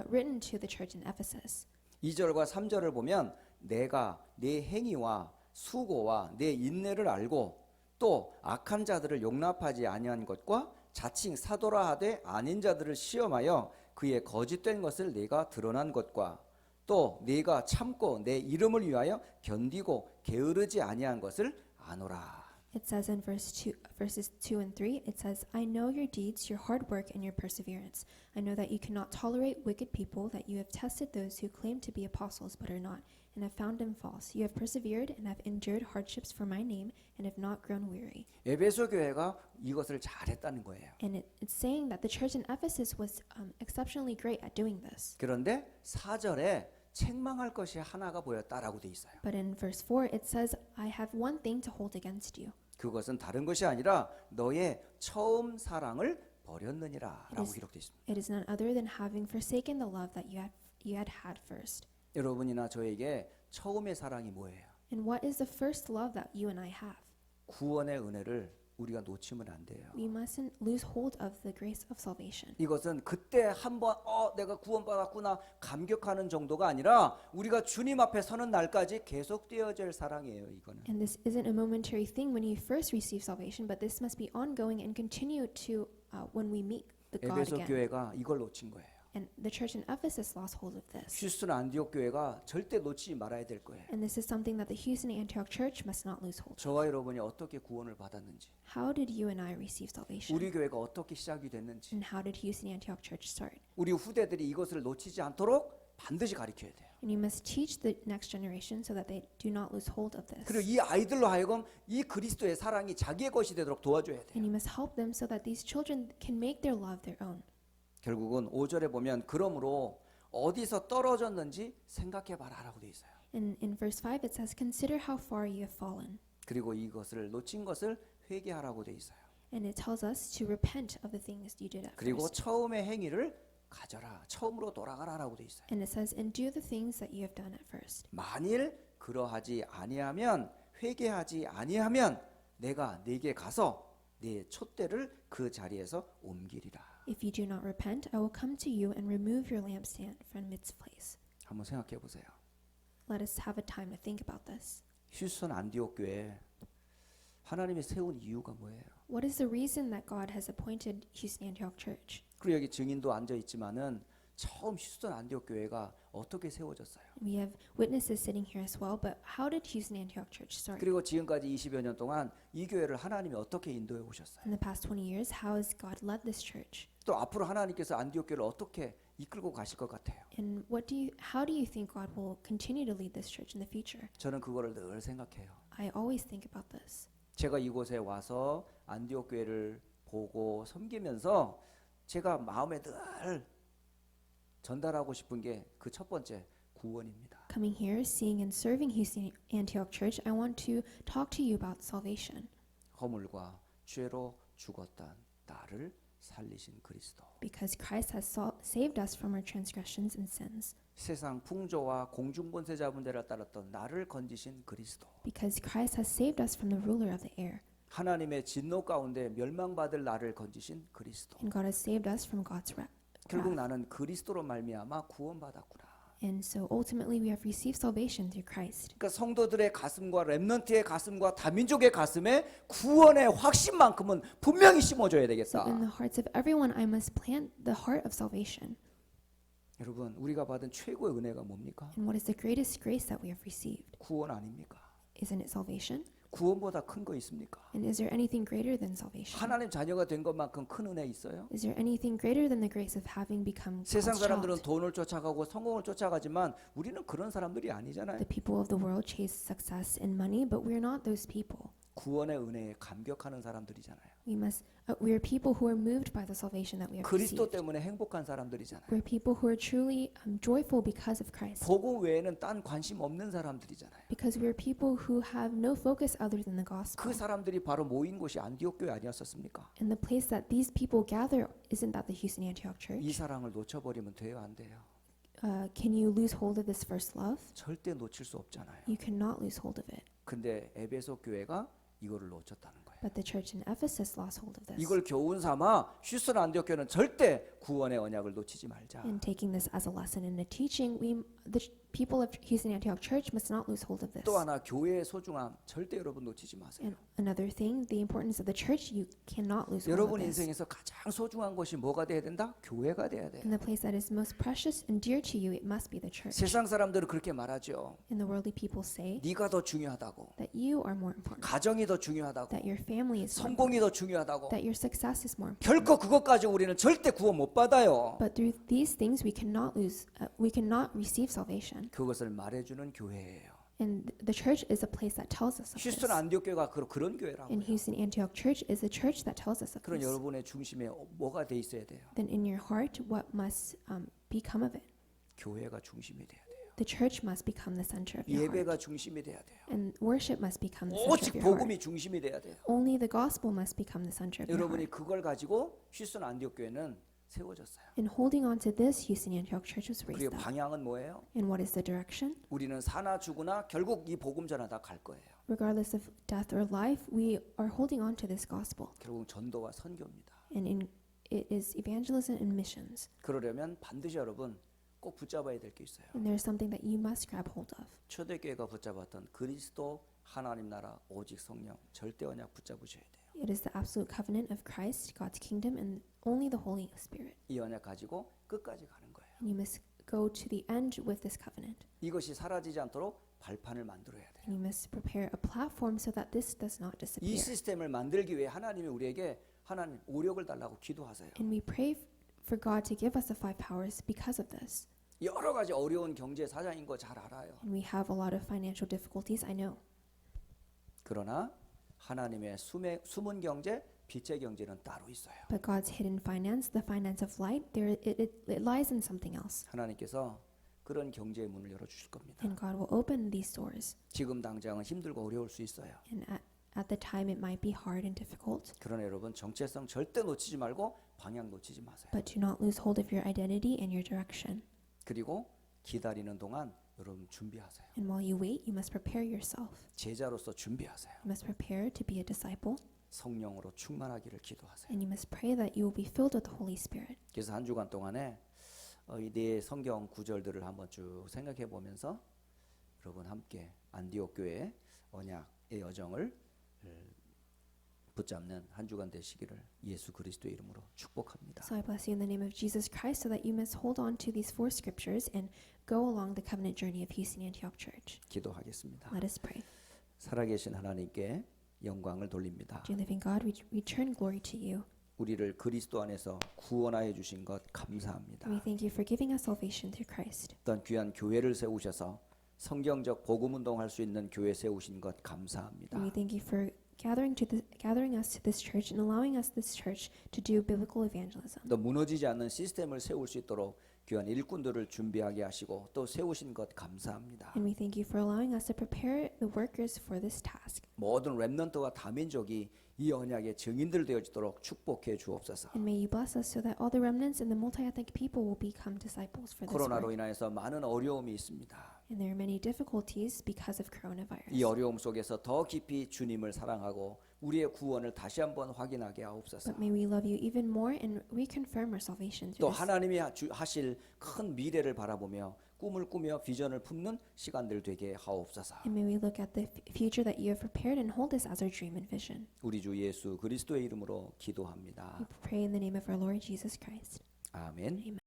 written to the church in Ephesus. 2절과 3절을 보면 내가 네 행위와 수고와 내 인내를 알고 또 악한 자들을 용납하지 아니한 것과 자칭 사도라 하되 아닌 자들을 시험하여 그의 거짓된 것을 내가 드러난 것과 또 네가 참고 내 이름을 위하여 견디고 게으르지 아니한 것을 아노라. It says in verses 2 and 3, it says, I know your deeds, your hard work, and your perseverance. I know that you cannot tolerate wicked people, that you have tested those who claim to be apostles but are not, and have found them false. You have persevered and have endured hardships for my name, and have not grown weary. 에베소 교회가 이것을 잘했다는 거예요. And it's saying that the church in Ephesus was exceptionally great at doing this. 그런데 4절에 책망할 것이 하나가 보였다라고 돼 있어요. But in verse 4, it says, I have one thing to hold against you. 그것은 다른 것이 아니라 너의 처음 사랑을 버렸느니라라고 기록되어 있습니다. It is none other than having forsaken the love that you had had first. 여러분이나 저에게 처음의 사랑이 뭐예요? And what is the first love that you and I have? 구원의 은혜를 우리가 놓치면 안 돼요. We mustn't lose hold of the grace of salvation. 이것은 그때 한번 내가 구원받았구나 감격하는 정도가 아니라 우리가 주님 앞에 서는 날까지 계속되어질 사랑이에요. 이거는. And this isn't a momentary thing when you first receive salvation, but this must be ongoing and continue to when we meet the God 에베소 again. 교회가 이걸 놓친 거예요. And the church in Ephesus lost hold of this. 휴스턴 안디옥 교회가 절대 놓치지 말아야 될 거예요. And this is something that the Houston Antioch church must not lose hold of. 저와 여러분이 어떻게 구원을 받았는지, How did you and I receive salvation? 우리 교회가 어떻게 시작이 됐는지, And how did Houston Antioch church start? 우리 후대들이 이것을 놓치지 않도록 반드시 가르쳐야 돼요. And you must teach the next generation so that they do not lose hold of this. 그리고 이 아이들로 하여금 이 그리스도의 사랑이 자기의 것이 되도록 도와줘야 돼요. And you must help them so that these children can make their love their own. 결국은 5절에 보면 그러므로 어디서 떨어졌는지 생각해봐라라고 돼 있어요. And in verse 5 it says, consider how far you have fallen. 그리고 이것을 놓친 것을 회개하라고 돼 있어요. And it tells us to repent of the things you did at 그리고 first. 처음의 행위를 가져라. 처음으로 돌아가라라고 돼 있어요. And it says, and do the things that you have done at first. 만일 그러하지 아니하면 회개하지 아니하면 내가 네게 가서 네 촛대를 그 자리에서 옮기리라. If you do not repent, I will come to you and remove your lampstand from its place. 한번 생각해 보세요. Let us have a time to think about this. 휴스턴 안디옥 교회 하나님이 세운 이유가 뭐예요? What is the reason that God has appointed Houston Antioch Church? 그리고 여기 증인도 앉아 있지만은 처음 휴스턴 안디옥 교회가 어떻게 세워졌어요? We have witnesses sitting here as well, but how did Houston Antioch Church start? 그리고 지금까지 20여 년 동안 이 교회를 하나님이 어떻게 인도해 오셨어요? In the past 20 years, how has God led this church? 또 앞으로 하나님께서 안디옥 교회를 어떻게 이끌고 가실 것 같아요? And how do you think God will continue to lead this church in the future? 저는 그거를 늘 생각해요. I always think about this. 제가 이곳에 와서 안디옥 교회를 보고 섬기면서 제가 마음에 늘 전달하고 싶은 게 그 첫 번째 구원입니다. Coming here, seeing and serving Houston Antioch Church, I want to talk to you about salvation. 허물과 죄로 죽었던 나를 살리신 그리스도. Because Christ has saved us from our transgressions and sins. 세상 풍조와 공중권세자분들을 따랐던 나를 건지신 그리스도. Because Christ has saved us from the ruler of the air. 하나님의 진노 가운데 멸망받을 나를 건지신 그리스도. And God has saved us from God's wrath. 결국 나는 그리스도로 말미암아 구원받았구나. And so ultimately we have received salvation through Christ. 그러니까 성도들의 가슴과 렘넌트의 가슴과 다민족의 가슴에 구원의 확신만큼은 분명히 심어줘야 So 되겠다. in the hearts of everyone, I must plant the heart of salvation. 여러분, 우리가 받은 최고의 은혜가 뭡니까? And what is the greatest grace that we have received? 구원 아닙니까? Isn't it salvation? 구원보다 큰 거 있습니까? And is there anything greater than salvation? 하나님 자녀가 된 것만큼 큰 은혜 있어요? Is there anything greater than the grace of having become 세상 God's 사람들은 child? 돈을 쫓아가고 성공을 쫓아가지만 우리는 그런 사람들이 아니잖아요. The people of the world chase success and money, but we're not those people. 구원의 은혜에 감격하는 사람들이잖아요. We are people who are moved by the salvation that we have 그리스도 received. 때문에 행복한 사람들이잖아요. We're people who are truly joyful because of Christ. 복음 외에는 딴 관심 없는 사람들이잖아요. Because we're people who have no focus other than the gospel. 그 사람들이 바로 모인 곳이 안디옥 교회 아니었었습니까? And the place that these people gather, isn't that the Houston Antioch 이 Church? 사랑을 놓쳐버리면 돼요, 안 돼요? Can you lose hold of this first love? 절대 놓칠 수 없잖아요. You cannot lose hold of it. 근데 에베소 교회가 이거를 놓쳤다는 거예요. But the church in Ephesus lost hold of this. 이걸 교훈 삼아 휴스턴 안디옥 교회는 절대 구원의 언약을 놓치지 말자. And taking this as a lesson in the teaching, the people of Houston Antioch Church must not lose hold of this. 또 하나 교회의 소중함 절대 여러분 놓치지 마세요. And another thing, the importance of the church, you cannot lose hold of 여러분 this. 인생에서 가장 소중한 것이 뭐가 돼야 된다? 교회가 돼야 돼. In the place that is most precious and dear to you, it must be the church. 세상 사람들은 그렇게 말하죠. And the worldly people say 네가 더 중요하다고. that you are more important, 가정이 더 중요하다고. that your family is more important, 성공이 더 중요하다고. that your success is more important. 결코 그것 가지고 우리는 절대 구원 못 받아요. But through these things, we cannot receive salvation. 그것을 말해주는 교회예요. And the church is a place that tells us of this. 휴스턴 안디옥 교회가 그런 교회라고. And Houston Antioch Church is a church that tells us of 그런 this. 여러분의 중심에 뭐가 돼 있어야 돼요? Then in your heart, what must become of it? 교회가 중심이 돼야 돼요. The church must become the center of your heart. 예배가 중심이 돼야 돼요. And worship must become the center 오직 of your heart. 복음이 중심이 돼야 돼요. Only the gospel must become the center of your 여러분이 heart. 그걸 가지고 휴스턴 안디옥 교회는 세워졌어요. And holding on to this, Houston Antioch Church was raised 그리고 up. 방향은 뭐예요? And what is the direction? 우리는 사나 죽으나 결국 이 복음 전하다 갈 거예요. Regardless of death or life, we are holding on to this gospel. 결국 전도와 선교입니다. And it is evangelism and missions. 그러려면 반드시 여러분 꼭 붙잡아야 될 게 있어요. And there's something that you must grab hold of. 초대교회가 붙잡았던 그리스도 하나님 나라 오직 성령 절대 언약 붙잡으셔야 돼요. It is the absolute covenant of Christ, God's kingdom, and only the Holy Spirit. 이 언약 가지고 끝까지 가는 거예요. And you must go to the end with this covenant. 이것이 사라지지 않도록 발판을 만들어야 돼요. And you must prepare a platform so that this does not 이 disappear. 시스템을 만들기 위해 하나님이 우리에게 하나님 오력을 달라고 기도하세요. And we pray for God to give us the 5 powers because of this. 여러 가지 어려운 경제 사장인 거 잘 알아요. And we have a lot of financial difficulties, I know. 그러나 하나님의 숨은 경제, 빛의 경제는 따로 있어요. But God's hidden finance, the finance of light, it lies in something else. 하나님께서 그런 경제의 문을 열어 주실 겁니다. And God will open these doors. 지금 당장은 힘들고 어려울 수 있어요. And At the time, it might be hard and difficult, 그러나 여러분 정체성 절대 놓치지 말고 방향 놓치지 마세요. but do not lose hold of your identity and your direction. 그리고 기다리는 동안 여러분 준비하세요. And while you wait, you must prepare yourself. 제자로서 준비하세요. You must prepare to be a disciple, 성령으로 충만하기를 기도하세요. and you must pray that you will be filled with the Holy Spirit. 그래서 한 주간 동안에 이 네 성경 구절들을 한번 쭉 생각해 보면서 여러분 함께 안디옥 교회 언약의 여정을 붙잡는 한 주간 되시기를 예수 그리스도의 이름으로 축복합니다. So I bless you in the name of Jesus Christ so that you must hold on to these 4 scriptures and go along the covenant journey of Houston Antioch Church. 기도하겠습니다. Let us pray. 살아계신 하나님께 영광을 돌립니다. Dear living God, we return glory to you. 우리를 그리스도 안에서 구원하여 주신 것 감사합니다. We thank you for giving us salvation through Christ. 어떤 귀한 교회를 세우셔서 성경적 복음 운동할 수 있는 교회 세우신 것 감사합니다. And we thank you for gathering us to this church and allowing us this church to do biblical evangelism. 또 무너지지 않는 시스템을 세울 수 있도록 귀한 일꾼들을 준비하게 하시고 또 세우신 것 감사합니다. And we thank you for allowing us to prepare the workers for this task. 모든 렘넌트와 다민족이 이 언약의 증인들 되어지도록 축복해 주옵소서. And may you bless us so that all the remnants and the multi-ethnic people will become disciples for this 코로나로 work. 인하여서 많은 어려움이 있습니다. And there are many difficulties because of coronavirus. 이 어려움 속에서 더 깊이 주님을 사랑하고 우리의 구원을 다시 한번 확인하게 하옵소서. But may we love you even more and reconfirm our salvation 또 through this. 하나님이 하실 큰 미래를 바라보며 꿈을 꾸며 비전을 품는 시간들 되게 하옵소서. And may we look at the future that you have prepared and hold this as our dream and vision. 우리 주 예수 그리스도의 이름으로 기도합니다. We pray in the name of our Lord Jesus Christ. 아멘. Amen.